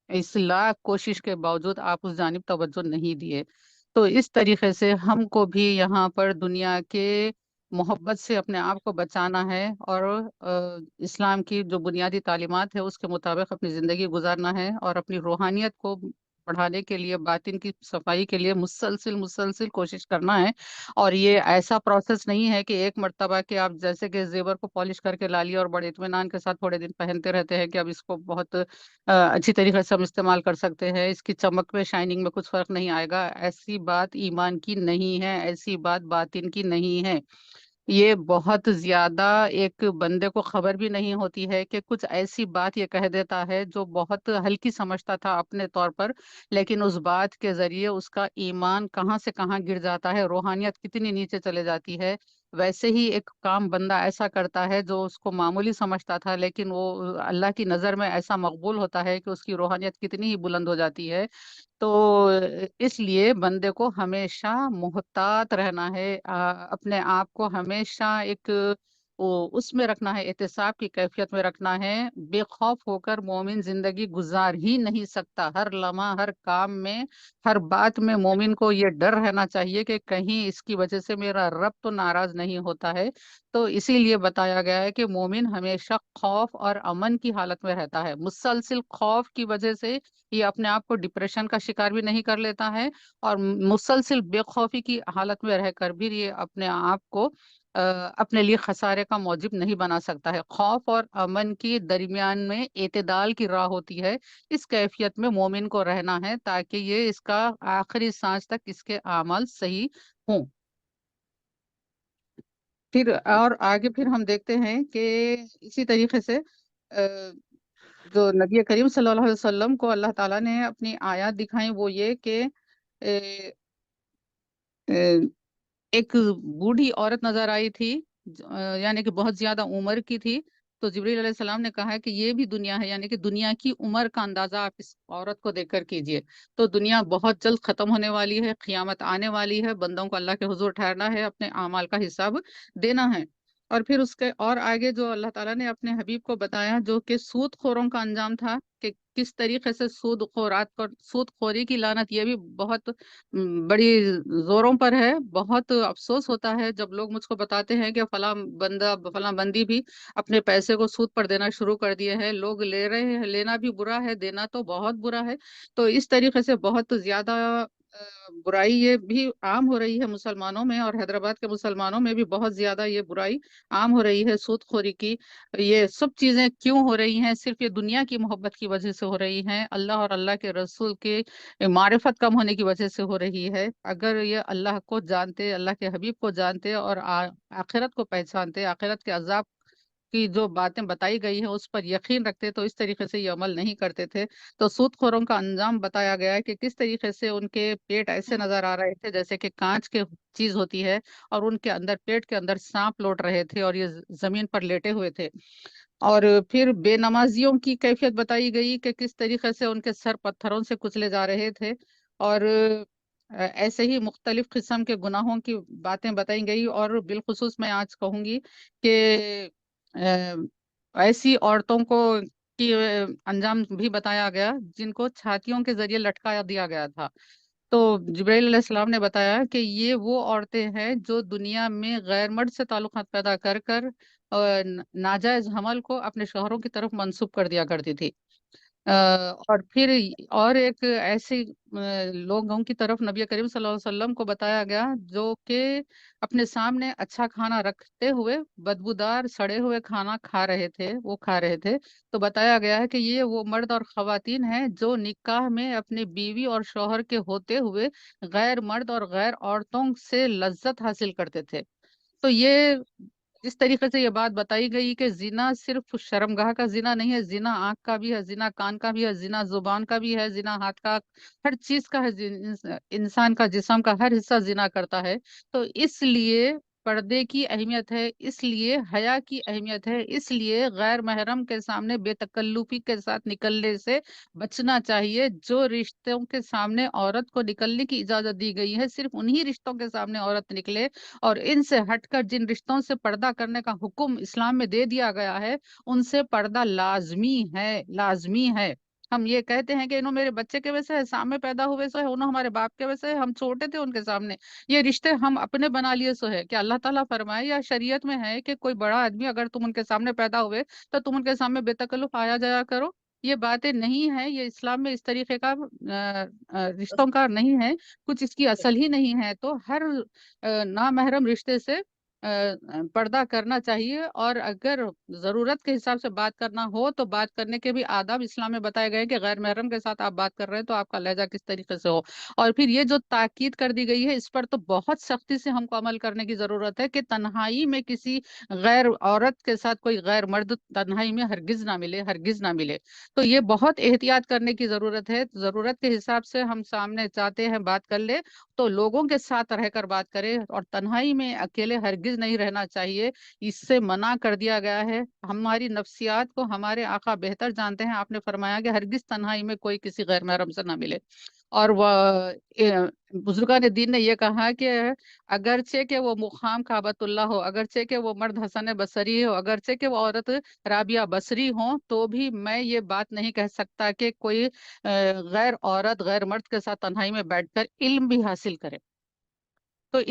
اس لاکھ کوشش کے باوجود آپ اس جانب توجہ نہیں دیے۔ تو اس طریقے سے ہم کو بھی یہاں پر دنیا کے محبت سے اپنے آپ کو بچانا ہے، اور اسلام کی جو بنیادی تعلیمات ہے اس کے مطابق اپنی زندگی گزارنا ہے، اور اپنی روحانیت کو بڑھانے کے لیے، باطن کی صفائی کے لیے مسلسل کوشش کرنا ہے۔ اور یہ ایسا پروسیس نہیں ہے کہ ایک مرتبہ کہ آپ جیسے کہ زیور کو پالش کر کے لا لیے اور بڑے اطمینان کے ساتھ تھوڑے دن پہنتے رہتے ہیں کہ اب اس کو بہت اچھی طریقے سے ہم استعمال کر سکتے ہیں، اس کی چمک میں، شائننگ میں کچھ فرق نہیں آئے گا۔ ایسی بات ایمان کی نہیں ہے، ایسی بات باطن کی نہیں ہے۔ یہ بہت زیادہ ایک بندے کو خبر بھی نہیں ہوتی ہے کہ کچھ ایسی بات یہ کہہ دیتا ہے جو بہت ہلکی سمجھتا تھا اپنے طور پر، لیکن اس بات کے ذریعے اس کا ایمان کہاں سے کہاں گر جاتا ہے، روحانیت کتنی نیچے چلے جاتی ہے۔ ویسے ہی ایک کام بندہ ایسا کرتا ہے جو اس کو معمولی سمجھتا تھا، لیکن وہ اللہ کی نظر میں ایسا مقبول ہوتا ہے کہ اس کی روحانیت کتنی ہی بلند ہو جاتی ہے۔ تو اس لیے بندے کو ہمیشہ محتاط رہنا ہے، اپنے آپ کو ہمیشہ ایک اس میں رکھنا ہے، احتساب کی کیفیت میں رکھنا ہے۔ بے خوف ہو کر مومن زندگی گزار ہی نہیں سکتا۔ ہر لمحہ، ہر کام میں، ہر بات میں مومن کو یہ ڈر رہنا چاہیے کہ کہیں اس کی وجہ سے میرا رب تو ناراض نہیں ہوتا ہے۔ تو اسی لیے بتایا گیا ہے کہ مومن ہمیشہ خوف اور امن کی حالت میں رہتا ہے۔ مسلسل خوف کی وجہ سے یہ اپنے آپ کو ڈپریشن کا شکار بھی نہیں کر لیتا ہے، اور مسلسل بے خوفی کی حالت میں رہ کر بھی یہ اپنے آپ کو اپنے لیے خسارے کا موجب نہیں بنا سکتا ہے۔ خوف اور امن کی درمیان میں اعتدال کی راہ ہوتی ہے۔ اس کیفیت میں مومن کو رہنا ہے تاکہ یہ اس کا آخری سانس تک اس کے اعمال صحیح ہوں۔ پھر اور آگے پھر ہم دیکھتے ہیں کہ اسی طریقے سے جو نبی کریم صلی اللہ علیہ وسلم کو اللہ تعالیٰ نے اپنی آیات دکھائیں وہ یہ کہ ایک بوڑھی عورت نظر آئی تھی، یعنی کہ بہت زیادہ عمر کی تھی۔ تو جبریل علیہ السلام نے کہا کہ یہ بھی دنیا ہے، یعنی کہ دنیا کی عمر کا اندازہ آپ اس عورت کو دیکھ کر کیجئے۔ تو دنیا بہت جلد ختم ہونے والی ہے، قیامت آنے والی ہے، بندوں کو اللہ کے حضور ٹھہرنا ہے، اپنے اعمال کا حساب دینا ہے۔ اور پھر اس کے اور آگے جو اللہ تعالیٰ نے اپنے حبیب کو بتایا جو کہ سود خوروں کا انجام تھا، کہ کس طریقے سے سود خوری کی لعنت یہ بھی بہت بڑی زوروں پر ہے۔ بہت افسوس ہوتا ہے جب لوگ مجھ کو بتاتے ہیں کہ فلاں بندہ فلاں بندی بھی اپنے پیسے کو سود پر دینا شروع کر دیے ہیں۔ لوگ لے رہے ہیں، لینا بھی برا ہے، دینا تو بہت برا ہے۔ تو اس طریقے سے بہت زیادہ برائی یہ بھی عام ہو رہی ہے مسلمانوں میں، اور حیدرآباد کے مسلمانوں میں بھی بہت زیادہ یہ برائی عام ہو رہی ہے سود خوری کی۔ یہ سب چیزیں کیوں ہو رہی ہیں؟ صرف یہ دنیا کی محبت کی وجہ سے ہو رہی ہیں، اللہ اور اللہ کے رسول کے معرفت کم ہونے کی وجہ سے ہو رہی ہے۔ اگر یہ اللہ کو جانتے، اللہ کے حبیب کو جانتے اور آخرت کو پہچانتے، آخرت کے عذاب کی جو باتیں بتائی گئی ہیں اس پر یقین رکھتے تو اس طریقے سے یہ عمل نہیں کرتے تھے۔ تو سود خوروں کا انجام بتایا گیا ہے کہ کس طریقے سے ان کے پیٹ ایسے نظر آ رہے تھے جیسے کہ کانچ کے چیز ہوتی ہے، اور ان کے اندر پیٹ کے اندر سانپ لوٹ رہے تھے اور یہ زمین پر لیٹے ہوئے تھے۔ اور پھر بے نمازیوں کی کیفیت بتائی گئی کہ کس طریقے سے ان کے سر پتھروں سے کچلے جا رہے تھے، اور ایسے ہی مختلف قسم کے گناہوں کی باتیں بتائی گئی۔ اور بالخصوص میں آج کہوں گی کہ ایسی عورتوں کو کی انجام بھی بتایا گیا جن کو چھاتیوں کے ذریعے لٹکایا دیا گیا تھا۔ تو جبرائیل علیہ السلام نے بتایا کہ یہ وہ عورتیں ہیں جو دنیا میں غیر مرد سے تعلقات پیدا کر کر ناجائز حمل کو اپنے شوہروں کی طرف منسوب کر دیا کرتی تھی۔ اور پھر اور ایک ایسی لوگوں کی طرف نبی کریم صلی اللہ علیہ وسلم کو بتایا گیا جو کہ اپنے سامنے اچھا کھانا رکھتے ہوئے بدبودار سڑے ہوئے کھانا کھا رہے تھے، وہ کھا رہے تھے۔ تو بتایا گیا ہے کہ یہ وہ مرد اور خواتین ہیں جو نکاح میں اپنی بیوی اور شوہر کے ہوتے ہوئے غیر مرد اور غیر عورتوں سے لذت حاصل کرتے تھے۔ تو یہ جس طریقے سے یہ بات بتائی گئی کہ زنا صرف شرمگاہ کا زنا نہیں ہے، زنا آنکھ کا بھی ہے، زنا کان کا بھی ہے، زنا زبان کا بھی ہے، زنا ہاتھ کا، ہر چیز کا ہے، انسان کا جسم کا ہر حصہ زنا کرتا ہے۔ تو اس لیے پردے کی اہمیت ہے، اس لیے حیا کی اہمیت ہے، اس لیے غیر محرم کے سامنے بے تکلفی کے ساتھ نکلنے سے بچنا چاہیے۔ جو رشتوں کے سامنے عورت کو نکلنے کی اجازت دی گئی ہے صرف انہی رشتوں کے سامنے عورت نکلے، اور ان سے ہٹ کر جن رشتوں سے پردہ کرنے کا حکم اسلام میں دے دیا گیا ہے ان سے پردہ لازمی ہے، لازمی ہے۔ ہم یہ کہتے ہیں کہ انہوں میرے بچے کے وجہ سے سامنے پیدا ہوئے سو ہے، انہوں ہمارے باپ کے وجہ سے، ہم چھوٹے تھے ان کے سامنے، یہ رشتے ہم اپنے بنا لیے سو ہے۔ کہ اللہ تعالیٰ فرمائے یا شریعت میں ہے کہ کوئی بڑا آدمی اگر تم ان کے سامنے پیدا ہوئے تو تم ان کے سامنے بے تکلف آیا جایا کرو؟ یہ باتیں نہیں ہیں، یہ اسلام میں اس طریقے کا رشتوں کا نہیں ہے، کچھ اس کی اصل ہی نہیں ہے۔ تو ہر نامحرم رشتے سے پردہ کرنا چاہیے، اور اگر ضرورت کے حساب سے بات کرنا ہو تو بات کرنے کے بھی آداب اسلام میں بتائے گئے کہ غیر محرم کے ساتھ آپ بات کر رہے ہیں تو آپ کا لہجہ کس طریقے سے ہو۔ اور پھر یہ جو تاکید کر دی گئی ہے اس پر تو بہت سختی سے ہم کو عمل کرنے کی ضرورت ہے کہ تنہائی میں کسی غیر عورت کے ساتھ کوئی غیر مرد تنہائی میں ہرگز نہ ملے، ہرگز نہ ملے۔ تو یہ بہت احتیاط کرنے کی ضرورت ہے۔ ضرورت کے حساب سے ہم سامنے چاہتے ہیں بات کر لے تو لوگوں کے ساتھ رہ کر بات کرے، اور تنہائی میں اکیلے ہرگز نہیں رہنا چاہیے، اس سے منع کر دیا گیا ہے۔ ہماری نفسیات کو ہمارے آقا بہتر جانتے ہیں، آپ نے فرمایا کہ ہرگز تنہائی میں کوئی کسی غیر محرم سے نہ ملے۔ اور وہ بزرگان دین نے یہ کہا کہ اگرچہ کہ وہ مقام کعبۃ اللہ ہو، اگرچہ کہ وہ مرد حسن بصری ہو، اگرچہ کہ وہ عورت رابعہ بصری ہوں، تو بھی میں یہ بات نہیں کہہ سکتا کہ کوئی غیر عورت غیر مرد کے ساتھ تنہائی میں بیٹھ کر علم بھی حاصل کرے۔ تو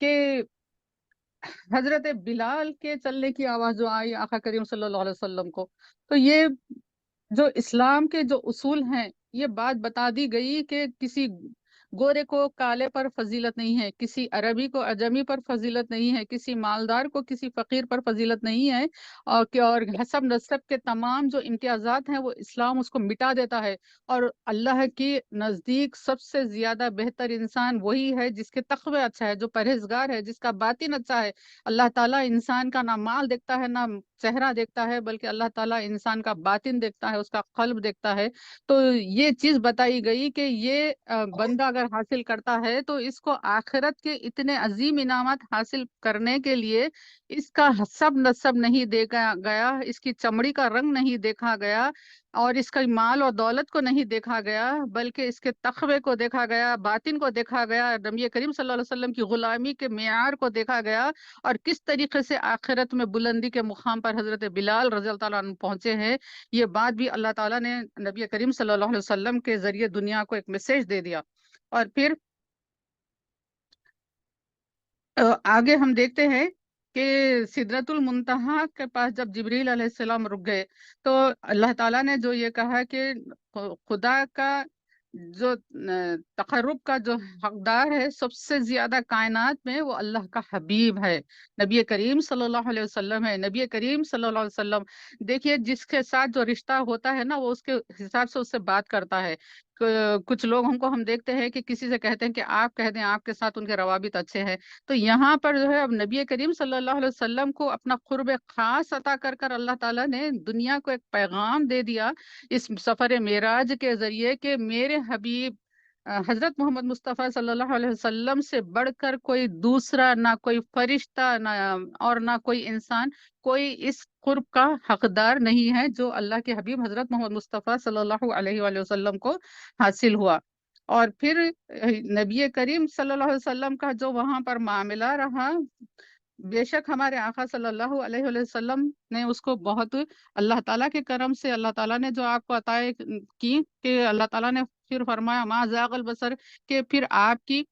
کہ حضرت بلال کے چلنے کی آواز جو آئی آقا کریم صلی اللہ علیہ وسلم کو، تو یہ جو اسلام کے جو اصول ہیں، یہ بات بتا دی گئی کہ کسی گورے کو کالے پر فضیلت نہیں ہے، کسی عربی کو عجمی پر فضیلت نہیں ہے، کسی مالدار کو کسی فقیر پر فضیلت نہیں ہے، اور حسب نسب کے تمام جو امتیازات ہیں وہ اسلام اس کو مٹا دیتا ہے۔ اور اللہ کی نزدیک سب سے زیادہ بہتر انسان وہی ہے جس کے تقوی اچھا ہے، جو پرہیزگار ہے، جس کا باطن اچھا ہے۔ اللہ تعالیٰ انسان کا نہ مال دیکھتا ہے نہ چہرہ دیکھتا ہے، بلکہ اللہ تعالیٰ انسان کا باطن دیکھتا ہے، اس کا قلب دیکھتا ہے۔ تو یہ چیز بتائی گئی کہ یہ بندہ اگر حاصل کرتا ہے تو اس کو آخرت کے اتنے عظیم انعامات حاصل کرنے کے لیے اس کا حسب نسب نہیں دیکھا گیا، اس کی چمڑی کا رنگ نہیں دیکھا گیا، اور اس کا مال اور دولت کو نہیں دیکھا گیا، بلکہ اس کے تقوی کو دیکھا گیا، باطن کو دیکھا گیا، نبی کریم صلی اللہ علیہ وسلم کی غلامی کے معیار کو دیکھا گیا، اور کس طریقے سے آخرت میں بلندی کے مقام پر حضرت بلال رضی اللہ تعالیٰ عنہ پہنچے ہیں۔ یہ بات بھی اللہ تعالیٰ نے نبی کریم صلی اللہ علیہ وسلم کے ذریعے دنیا کو ایک میسج دے دیا۔ اور پھر آگے ہم دیکھتے ہیں کہ سدرۃ المنتہا کے پاس جب جبریل علیہ السلام رک گئے تو اللہ تعالیٰ نے جو یہ کہا کہ خدا کا جو تقرب کا جو حقدار ہے سب سے زیادہ کائنات میں، وہ اللہ کا حبیب ہے، نبی کریم صلی اللہ علیہ وسلم ہے۔ نبی کریم صلی اللہ علیہ وسلم، دیکھیے جس کے ساتھ جو رشتہ ہوتا ہے نا، وہ اس کے حساب سے اس سے بات کرتا ہے۔ کچھ لوگ ہم دیکھتے ہیں کہ کسی سے کہتے ہیں کہ آپ کہہ دیں، آپ کے ساتھ ان کے روابط اچھے ہیں، تو یہاں پر جو ہے اب نبی کریم صلی اللہ علیہ وسلم کو اپنا قرب خاص عطا کر کر اللہ تعالیٰ نے دنیا کو ایک پیغام دے دیا اس سفر معراج کے ذریعے کہ میرے حبیب حضرت محمد مصطفیٰ صلی اللہ علیہ وسلم سے بڑھ کر کوئی دوسرا، نہ کوئی فرشتہ، نہ اور نہ کوئی انسان، کوئی اس قرب کا حقدار نہیں ہے جو اللہ کے حبیب حضرت محمد مصطفیٰ صلی اللہ علیہ وآلہ وسلم کو حاصل ہوا۔ اور پھر نبی کریم صلی اللہ علیہ وسلم کا جو وہاں پر معاملہ رہا، بے شک ہمارے آقا صلی اللہ علیہ وآلہ وسلم نے اس کو بہت، اللہ تعالیٰ کے کرم سے اللہ تعالیٰ نے جو آپ کو عطائے کی کہ اللہ تعالیٰ نے پھر فرمایا ما زاغ البصر، کہ پھر آپ کی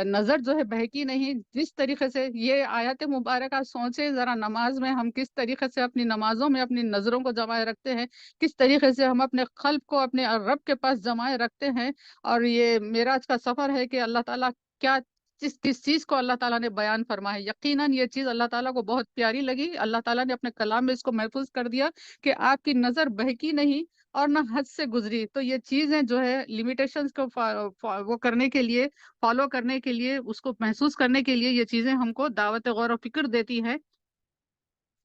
نظر جو ہے بہکی نہیں۔ جس طریقے سے یہ آیت مبارکہ سوچے ذرا، نماز میں ہم کس طریقے سے اپنی نمازوں میں اپنی نظروں کو جمائے رکھتے ہیں، کس طریقے سے ہم اپنے قلب کو اپنے رب کے پاس جمائے رکھتے ہیں۔ اور یہ معراج کا سفر ہے کہ اللہ تعالیٰ کیا کس چیز کو اللہ تعالیٰ نے بیان فرمایا، یقیناً یہ چیز اللہ تعالیٰ کو بہت پیاری لگی۔ اللہ تعالیٰ نے اپنے کلام میں اس کو محفوظ کر دیا کہ آپ کی نظر بہکی نہیں اور نہ حد سے گزری۔ تو یہ چیزیں جو ہے لمیٹیشنز کو وہ کرنے کے لیے، فالو کرنے کے لیے، اس کو محسوس کرنے کے لیے، یہ چیزیں ہم کو دعوت غور و فکر دیتی ہیں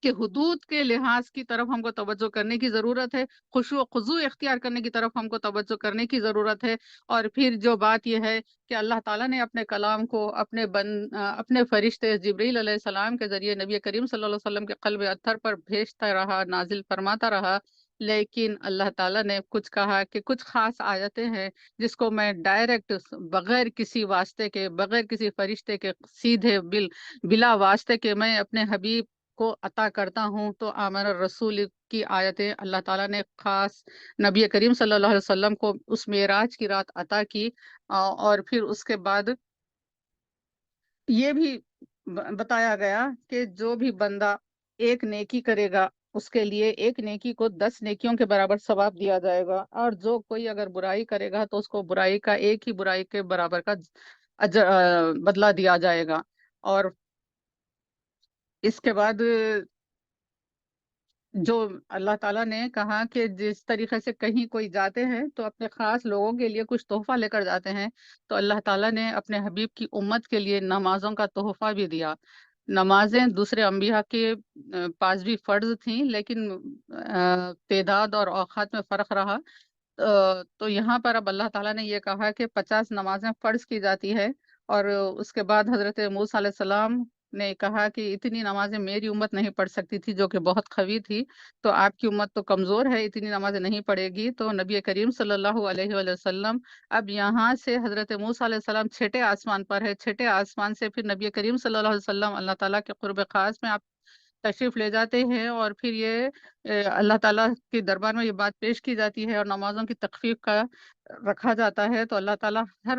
کہ حدود کے لحاظ کی طرف ہم کو توجہ کرنے کی ضرورت ہے، خشوع و خضوع اختیار کرنے کی طرف ہم کو توجہ کرنے کی ضرورت ہے۔ اور پھر جو بات یہ ہے کہ اللہ تعالیٰ نے اپنے کلام کو اپنے فرشتے جبریل علیہ السلام کے ذریعے نبی کریم صلی اللہ علیہ وسلم کے قلب اطہر پر بھیجتا رہا، نازل فرماتا رہا، لیکن اللہ تعالیٰ نے کچھ کہا کہ کچھ خاص آیتیں ہیں جس کو میں ڈائریکٹ، بغیر کسی واسطے کے، بغیر کسی فرشتے کے، سیدھے بلا واسطے کے میں اپنے حبیب کو عطا کرتا ہوں۔ تو آمن الرسول کی آیتیں اللہ تعالیٰ نے خاص نبی کریم صلی اللہ علیہ وسلم کو اس معراج کی رات عطا کی۔ اور پھر اس کے بعد یہ بھی بتایا گیا کہ جو بھی بندہ ایک نیکی کرے گا، اس کے لیے ایک نیکی کو 10 نیکیوں کے برابر ثواب دیا جائے گا، اور جو کوئی اگر برائی کرے گا تو اس کو برائی کا ایک ہی برائی کے برابر کا بدلہ دیا جائے گا۔ اور اس کے بعد جو اللہ تعالیٰ نے کہا کہ جس طریقے سے کہیں کوئی جاتے ہیں تو اپنے خاص لوگوں کے لیے کچھ تحفہ لے کر جاتے ہیں، تو اللہ تعالیٰ نے اپنے حبیب کی امت کے لیے نمازوں کا تحفہ بھی دیا۔ نمازیں دوسرے انبیاء کے پاس بھی فرض تھیں، لیکن تعداد اور اوقات میں فرق رہا۔ تو یہاں پر اب اللہ تعالیٰ نے یہ کہا کہ 50 نمازیں فرض کی جاتی ہے، اور اس کے بعد حضرت موسیٰ علیہ السلام نے کہا کہ اتنی نمازیں میری امت نہیں پڑھ سکتی تھی، جو کہ بہت قوی تھی، تو آپ کی امت تو کمزور ہے، اتنی نمازیں نہیں پڑھے گی۔ تو نبی کریم صلی اللہ علیہ وآلہ وسلم اب یہاں سے حضرت موسیٰ علیہ السلام چھٹے آسمان پر ہے، چھٹے آسمان سے پھر نبی کریم صلی اللہ علیہ وسلم اللہ تعالیٰ کے قرب خاص میں آپ تشریف لے جاتے ہیں، اور پھر یہ اللہ تعالیٰ کے دربار میں یہ بات پیش کی جاتی ہے اور نمازوں کی تخفیف کا رکھا جاتا ہے۔ تو اللہ تعالیٰ ہر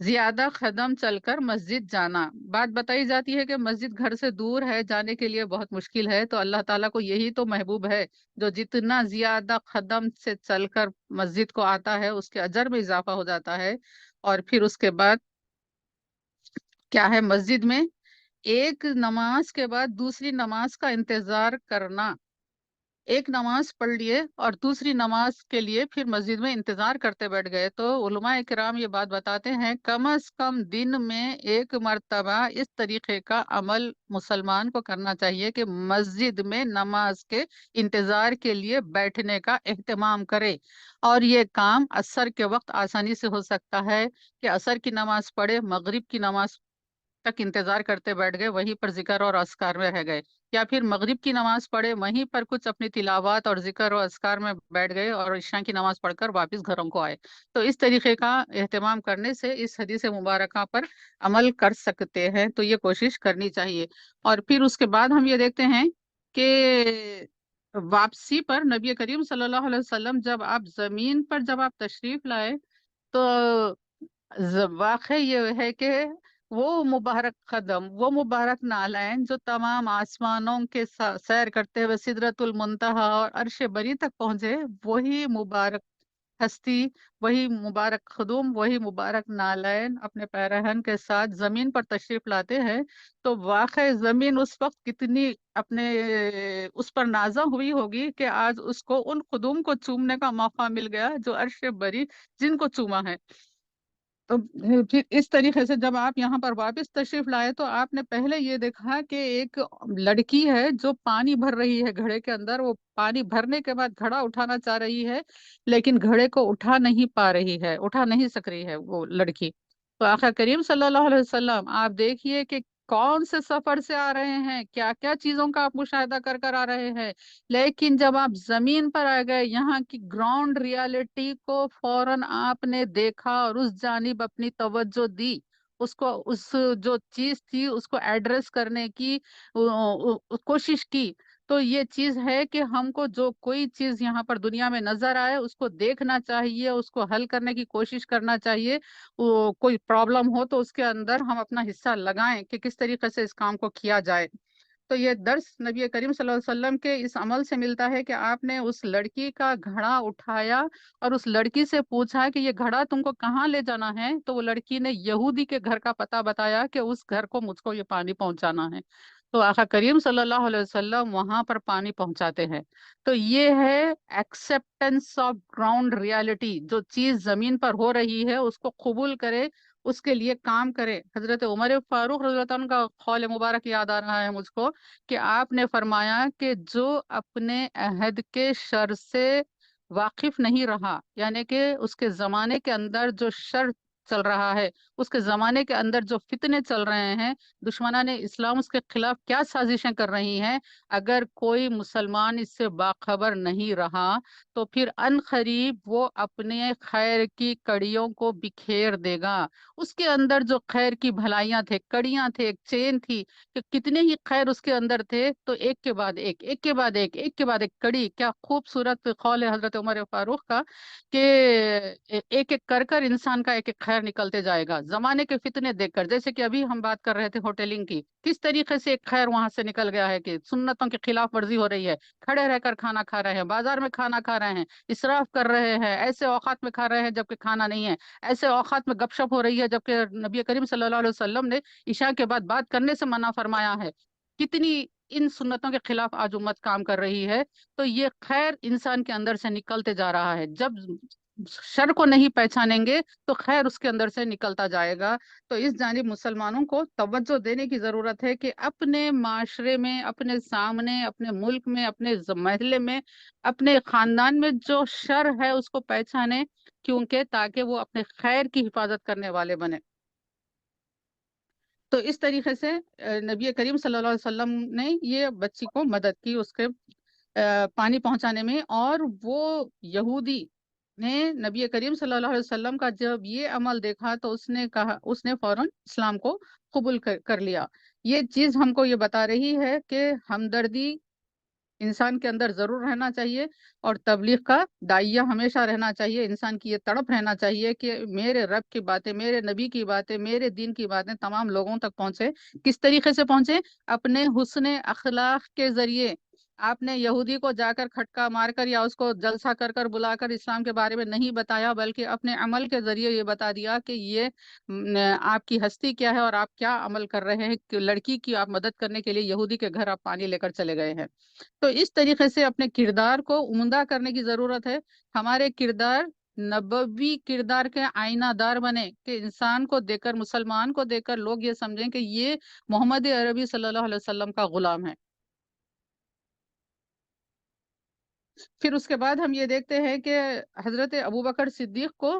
زیادہ قدم چل کر مسجد جانا، بات بتائی جاتی ہے کہ مسجد گھر سے دور ہے، جانے کے لیے بہت مشکل ہے، تو اللہ تعالیٰ کو یہی تو محبوب ہے جو جتنا زیادہ قدم سے چل کر مسجد کو آتا ہے اس کے اجر میں اضافہ ہو جاتا ہے۔ اور پھر اس کے بعد کیا ہے، مسجد میں ایک نماز کے بعد دوسری نماز کا انتظار کرنا، ایک نماز پڑھ لیے اور دوسری نماز کے لیے پھر مسجد میں انتظار کرتے بیٹھ گئے، تو علماء کرام یہ بات بتاتے ہیں کم از کم دن میں ایک مرتبہ اس طریقے کا عمل مسلمان کو کرنا چاہیے کہ مسجد میں نماز کے انتظار کے لیے بیٹھنے کا اہتمام کرے۔ اور یہ کام عصر کے وقت آسانی سے ہو سکتا ہے کہ عصر کی نماز پڑھے، مغرب کی نماز تک انتظار کرتے بیٹھ گئے، وہیں پر ذکر اور اذکار میں رہ گئے، یا پھر مغرب کی نماز پڑھے وہیں پر کچھ اپنی تلاوات اور ذکر اور اذکار میں بیٹھ گئے اور عشاء کی نماز پڑھ کر واپس گھروں کو آئے۔ تو اس طریقے کا اہتمام کرنے سے اس حدیث مبارکہ پر عمل کر سکتے ہیں، تو یہ کوشش کرنی چاہیے۔ اور پھر اس کے بعد ہم یہ دیکھتے ہیں کہ واپسی پر نبی کریم صلی اللہ علیہ وسلم جب آپ تشریف لائے تو واقع یہ ہے کہ وہ مبارک قدم، وہ مبارک نالین جو تمام آسمانوں کے سیر کرتے ہوئے سدرۃ المنتہا اور عرش بری تک پہنچے، وہی مبارک ہستی، وہی مبارک خدوم، وہی مبارک نالین اپنے پیرہن کے ساتھ زمین پر تشریف لاتے ہیں، تو واقع زمین اس وقت کتنی اپنے اس پر نازا ہوئی ہوگی کہ آج اس کو ان خدوم کو چومنے کا موقع مل گیا جو عرش بری جن کو چوما ہے۔ تو پھر اس طریقے سے جب آپ یہاں پر واپس تشریف لائے تو آپ نے پہلے یہ دیکھا کہ ایک لڑکی ہے جو پانی بھر رہی ہے گھڑے کے اندر، وہ پانی بھرنے کے بعد گھڑا اٹھانا چاہ رہی ہے لیکن گھڑے کو اٹھا نہیں پا رہی ہے، اٹھا نہیں سک رہی ہے وہ لڑکی۔ تو آقا کریم صلی اللہ علیہ وسلم آپ دیکھیے کہ کون سے سفر سے آ رہے ہیں، کیا کیا چیزوں کا آپ مشاہدہ کر کر آ رہے ہیں، لیکن جب آپ زمین پر آ گئے یہاں کی گراؤنڈ ریالٹی کو فوراً آپ نے دیکھا اور اس جانب اپنی توجہ دی، اس کو اس جو چیز تھی اس کو ایڈریس کرنے کی کوشش کی۔ تو یہ چیز ہے کہ ہم کو جو کوئی چیز یہاں پر دنیا میں نظر آئے اس کو دیکھنا چاہیے، اس کو حل کرنے کی کوشش کرنا چاہیے، کوئی پرابلم ہو تو اس کے اندر ہم اپنا حصہ لگائیں کہ کس طریقے سے اس کام کو کیا جائے۔ تو یہ درس نبی کریم صلی اللہ علیہ وسلم کے اس عمل سے ملتا ہے کہ آپ نے اس لڑکی کا گھڑا اٹھایا اور اس لڑکی سے پوچھا کہ یہ گھڑا تم کو کہاں لے جانا ہے، تو وہ لڑکی نے یہودی کے گھر کا پتہ بتایا کہ اس گھر کو مجھ کو یہ پانی پہنچانا ہے۔ تو آقا کریم صلی اللہ علیہ وسلم وہاں پر پانی پہنچاتے ہیں۔ تو یہ ہے ایکسپٹینس آف گراؤنڈ ریالٹی، جو چیز زمین پر ہو رہی ہے اس کو قبول کرے، اس کے لیے کام کرے۔ حضرت عمر فاروق رضی اللہ عنہ کا قول مبارک یاد آ رہا ہے مجھ کو کہ آپ نے فرمایا کہ جو اپنے عہد کے شر سے واقف نہیں رہا، یعنی کہ اس کے زمانے کے اندر جو شر چل رہا ہے، اس کے زمانے کے اندر جو فتنے چل رہے ہیں، دشمنان اسلام اس کے خلاف کیا سازشیں کر رہی ہیں، اگر کوئی مسلمان اس سے باخبر نہیں رہا تو پھر ان قریب وہ اپنے خیر کی کڑیوں کو بکھیر دے گا۔ اس کے اندر جو خیر کی بھلائیاں تھے، کڑیاں تھے، ایک چین تھی کہ کتنے ہی خیر اس کے اندر تھے، تو ایک کے بعد ایک، ایک کے بعد ایک، ایک کے بعد ایک کڑی، کیا خوبصورت قول ہے حضرت عمر فاروق کا کہ ایک ایک کر کر انسان کا ایک ایک خیر نکلتے جائے گا زمانے کے فتنے دیکھ کر۔ جیسے کہ ابھی ہم بات کر رہے تھے ہوٹلنگ کی، کس طریقے سے ایک خیر وہاں سے نکل گیا ہے کہ سنتوں کی خلاف ورزی ہو رہی ہے، کھڑے رہ کر کھانا کھا رہے ہیں، بازار میں کھانا کھا رہے ہیں، اسراف کر رہے ہیں، ایسے اوقات میں کھا رہے ہیں جبکہ کھانا نہیں ہے، ایسے اوقات میں گپ شپ ہو رہی ہے جبکہ نبی کریم صلی اللہ علیہ وسلم نے عشاء کے بعد بات کرنے سے منع فرمایا ہے۔ کتنی ان سنتوں کے خلاف آج امت کام کر رہی ہے۔ تو یہ خیر انسان کے اندر سے نکلتے جا رہا ہے، جب شر کو نہیں پہچانیں گے تو خیر اس کے اندر سے نکلتا جائے گا۔ تو اس جانب مسلمانوں کو توجہ دینے کی ضرورت ہے کہ اپنے معاشرے میں، اپنے سامنے، اپنے ملک میں، اپنے محلے میں، اپنے خاندان میں جو شر ہے اس کو پہچانے، کیونکہ تاکہ وہ اپنے خیر کی حفاظت کرنے والے بنے۔ تو اس طریقے سے نبی کریم صلی اللہ علیہ وسلم نے یہ بچی کو مدد کی اس کے پانی پہنچانے میں، اور وہ یہودی نے نبی کریم صلی اللہ علیہ وسلم کا جب یہ عمل دیکھا تو اس نے کہا، اس نے فوراً اسلام کو قبول کر لیا۔ یہ چیز ہم کو یہ بتا رہی ہے کہ ہمدردی انسان کے اندر ضرور رہنا چاہیے، اور تبلیغ کا داعیہ ہمیشہ رہنا چاہیے۔ انسان کی یہ تڑپ رہنا چاہیے کہ میرے رب کی باتیں، میرے نبی کی باتیں، میرے دین کی باتیں تمام لوگوں تک پہنچے۔ کس طریقے سے پہنچے؟ اپنے حسن اخلاق کے ذریعے۔ آپ نے یہودی کو جا کر کھٹکا مار کر یا اس کو جلسہ کر کر بلا کر اسلام کے بارے میں نہیں بتایا، بلکہ اپنے عمل کے ذریعے یہ بتا دیا کہ یہ آپ کی ہستی کیا ہے اور آپ کیا عمل کر رہے ہیں، کہ لڑکی کی آپ مدد کرنے کے لیے یہودی کے گھر آپ پانی لے کر چلے گئے ہیں۔ تو اس طریقے سے اپنے کردار کو عمدہ کرنے کی ضرورت ہے۔ ہمارے کردار نبوی کردار کے آئینہ دار بنے، کہ انسان کو دیکھ کر، مسلمان کو دیکھ کر لوگ یہ سمجھیں کہ یہ محمد عربی صلی اللہ علیہ وسلم کا غلام ہے۔ پھر اس کے بعد ہم یہ دیکھتے ہیں کہ حضرت ابوبکر صدیق کو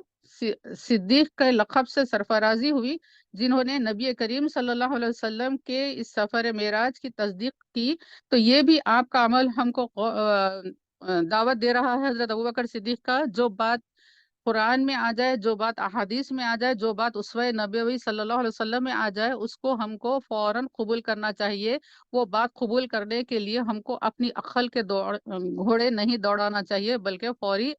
صدیق کے لقب سے سرفرازی ہوئی، جنہوں نے نبی کریم صلی اللہ علیہ وسلم کے اس سفر معراج کی تصدیق کی۔ تو یہ بھی آپ کا عمل ہم کو دعوت دے رہا ہے، حضرت ابوبکر صدیق کا، جو بات قرآن میں آ جائے، جو بات احادیث میں آ جائے، جو بات اسوہ نبوی صلی اللہ علیہ وسلم میں آ جائے، اس کو ہم کو فوراً قبول کرنا چاہیے۔ وہ بات قبول کرنے کے لیے ہم کو اپنی عقل کے گھوڑے نہیں دوڑانا چاہیے، بلکہ فوری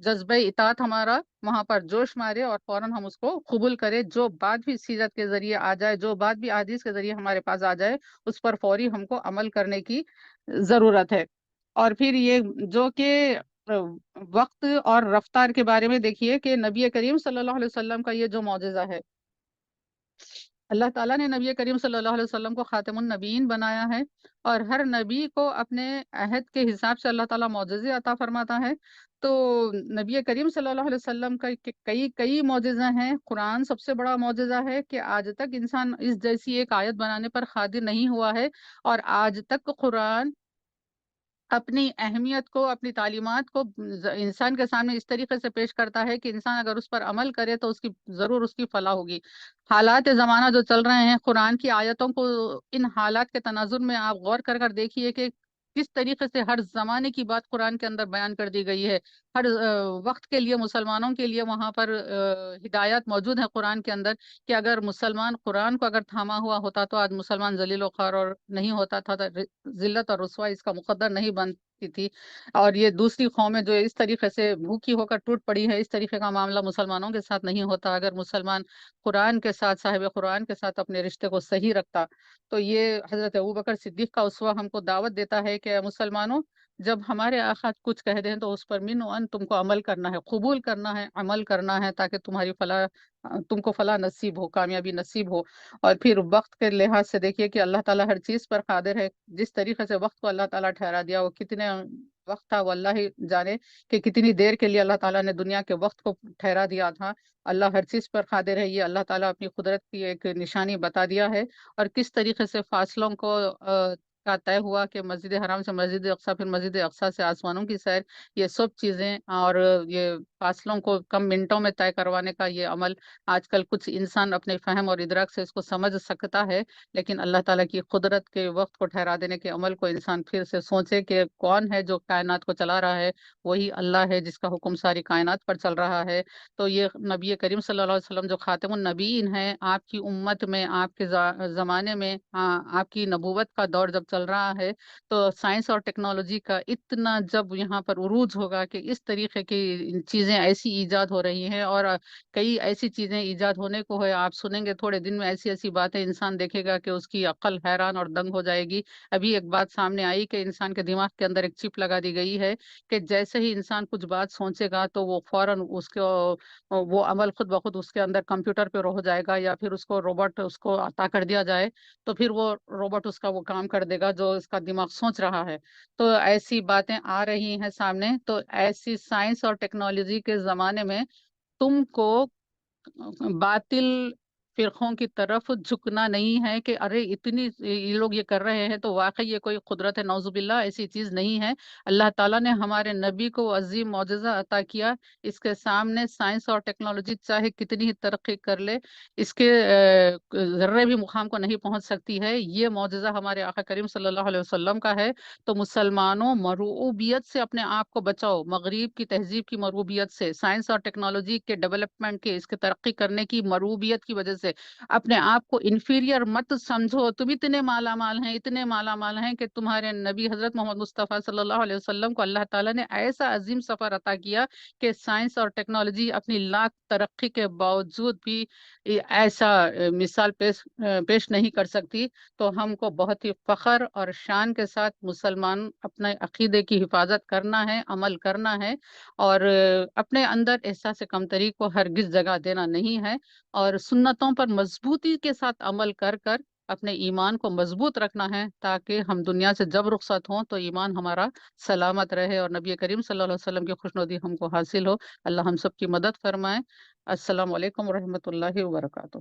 جذبہ اطاعت ہمارا وہاں پر جوش مارے اور فوراً ہم اس کو قبول کرے۔ جو بات بھی سیرت کے ذریعے آ جائے، جو بات بھی احادیث کے ذریعے ہمارے پاس آ جائے، اس پر فوری ہم کو عمل کرنے کی ضرورت ہے۔ اور پھر یہ جو کہ وقت اور رفتار کے بارے میں دیکھیے کہ نبی کریم صلی اللہ علیہ وسلم کا یہ جو معجزہ ہے، اللہ تعالیٰ نے نبی کریم صلی اللہ علیہ وسلم کو خاتم النبیین بنایا ہے، اور ہر نبی کو اپنے عہد کے حساب سے اللہ تعالیٰ معجزے عطا فرماتا ہے۔ تو نبی کریم صلی اللہ علیہ وسلم کا کئی کئی معجزہ ہیں۔ قرآن سب سے بڑا معجزہ ہے کہ آج تک انسان اس جیسی ایک آیت بنانے پر قادر نہیں ہوا ہے، اور آج تک قرآن اپنی اہمیت کو، اپنی تعلیمات کو انسان کے سامنے اس طریقے سے پیش کرتا ہے کہ انسان اگر اس پر عمل کرے تو ضرور اس کی فلاح ہوگی۔ حالات زمانہ جو چل رہے ہیں، قرآن کی آیتوں کو ان حالات کے تناظر میں آپ غور کر کر دیکھیے کہ کس طریقے سے ہر زمانے کی بات قرآن کے اندر بیان کر دی گئی ہے۔ ہر وقت کے لیے، مسلمانوں کے لیے وہاں پر ہدایات موجود ہیں قرآن کے اندر، کہ اگر مسلمان قرآن کو اگر تھاما ہوا ہوتا تو آج مسلمان ذلیل و خوار اور نہیں ہوتا تھا، ذلت اور رسوائی اس کا مقدر نہیں بنتی تھی۔ اور یہ دوسری قومیں جو اس طریقے سے بھوکی ہو کر ٹوٹ پڑی ہے، اس طریقے کا معاملہ مسلمانوں کے ساتھ نہیں ہوتا اگر مسلمان قرآن کے ساتھ، صاحب قرآن کے ساتھ اپنے رشتے کو صحیح رکھتا۔ تو یہ حضرت ابوبکر صدیق کا اسوہ ہم کو دعوت دیتا ہے کہ مسلمانوں، جب ہمارے آقا کچھ کہہ دیں تو اس پر من و ان تم کو عمل کرنا ہے، قبول کرنا ہے، عمل کرنا ہے، تاکہ تمہاری فلاح، تم کو فلاح نصیب ہو، کامیابی نصیب ہو۔ اور پھر وقت کے لحاظ سے دیکھیے کہ اللہ تعالیٰ ہر چیز پر قادر ہے۔ جس طریقے سے وقت کو اللہ تعالیٰ ٹھہرا دیا، وہ کتنے وقت تھا وہ اللہ ہی جانے کہ کتنی دیر کے لیے اللہ تعالیٰ نے دنیا کے وقت کو ٹھہرا دیا تھا۔ اللہ ہر چیز پر قادر ہے، یہ اللہ تعالیٰ اپنی قدرت کی ایک نشانی بتا دیا ہے۔ اور کس طریقے سے فاصلوں کو کا طے ہوا کہ مسجد حرام سے مسجد اقصیٰ، پھر مسجد اقصیٰ سے آسمانوں کی سیر، یہ سب چیزیں اور یہ فاصلوں کو کم منٹوں میں طے کروانے کا یہ عمل آج کل کچھ انسان اپنے فہم اور ادراک سے اس کو سمجھ سکتا ہے، لیکن اللہ تعالیٰ کی قدرت کے وقت کو ٹھہرا دینے کے عمل کو انسان پھر سے سوچے کہ کون ہے جو کائنات کو چلا رہا ہے، وہی اللہ ہے جس کا حکم ساری کائنات پر چل رہا ہے۔ تو یہ نبی کریم صلی اللہ علیہ وسلم جو خاتم النبیین ہیں، آپ کی امت میں، آپ کے زمانے میں، آپ کی نبوت کا دور جب چل رہا ہے، تو سائنس اور ٹیکنالوجی کا اتنا جب یہاں پر عروج ہوگا کہ اس طریقے کی چیزیں ایسی ایجاد ہو رہی ہیں، اور کئی ایسی چیزیں ایجاد ہونے کو ہے، آپ سنیں گے تھوڑے دن میں ایسی ایسی باتیں انسان دیکھے گا کہ اس کی عقل حیران اور دنگ ہو جائے گی۔ ابھی ایک بات سامنے آئی کہ انسان کے دماغ کے اندر ایک چپ لگا دی گئی ہے کہ جیسے ہی انسان کچھ بات سوچے گا تو وہ فوراً اس کو وہ عمل خود بخود اس کے اندر کمپیوٹر پہ ہو جائے گا، یا پھر اس کو روبوٹ اس کو عطا کر دیا جائے تو پھر وہ روبوٹ اس کا وہ کام کر دے گا جو اس کا دماغ سوچ رہا ہے۔ تو ایسی باتیں آ رہی ہیں سامنے۔ تو ایسی سائنس اور ٹیکنالوجی کے زمانے میں تم کو باطل فرقوں کی طرف جھکنا نہیں ہے کہ ارے اتنی یہ لوگ یہ کر رہے ہیں تو واقعی یہ کوئی قدرت ہے، نعوذ باللہ ایسی چیز نہیں ہے۔ اللہ تعالیٰ نے ہمارے نبی کو عظیم معجزہ عطا کیا، اس کے سامنے سائنس اور ٹیکنالوجی چاہے کتنی ہی ترقی کر لے، اس کے ذرے بھی مقام کو نہیں پہنچ سکتی ہے۔ یہ معجزہ ہمارے آقا کریم صلی اللہ علیہ وسلم کا ہے۔ تو مسلمانوں، مرعوبیت سے اپنے آپ کو بچاؤ، مغرب کی تہذیب کی مرعوبیت سے، سائنس اور ٹیکنالوجی کے ڈیولپمنٹ کے، اس کے ترقی کرنے کی مرعوبیت کی وجہ سے اپنے آپ کو انفیریئر مت سمجھو. تم اتنے مالا مال ہیں، اتنے مالا مال ہیں کہ تمہارے نبی حضرت محمد مصطفیٰ صلی اللہ علیہ وسلم کو اللہ تعالیٰ نے ایسا عظیم سفر عطا کیا کہ سائنس اور ٹیکنالوجی اپنی لاکھ ترقی کے باوجود بھی ایسا مثال پیش نہیں کر سکتی. تو ہم کو بہت ہی فخر اور شان کے ساتھ مسلمان اپنے عقیدے کی حفاظت کرنا ہے، عمل کرنا ہے، اور اپنے اندر احساس کمتری کو ہرگز جگہ دینا نہیں ہے، اور سنتوں پر مضبوطی کے ساتھ عمل کر کر اپنے ایمان کو مضبوط رکھنا ہے، تاکہ ہم دنیا سے جب رخصت ہوں تو ایمان ہمارا سلامت رہے اور نبی کریم صلی اللہ علیہ وسلم کی خوشنودی ہم کو حاصل ہو. اللہ ہم سب کی مدد فرمائے. السلام علیکم ورحمۃ اللہ وبرکاتہ.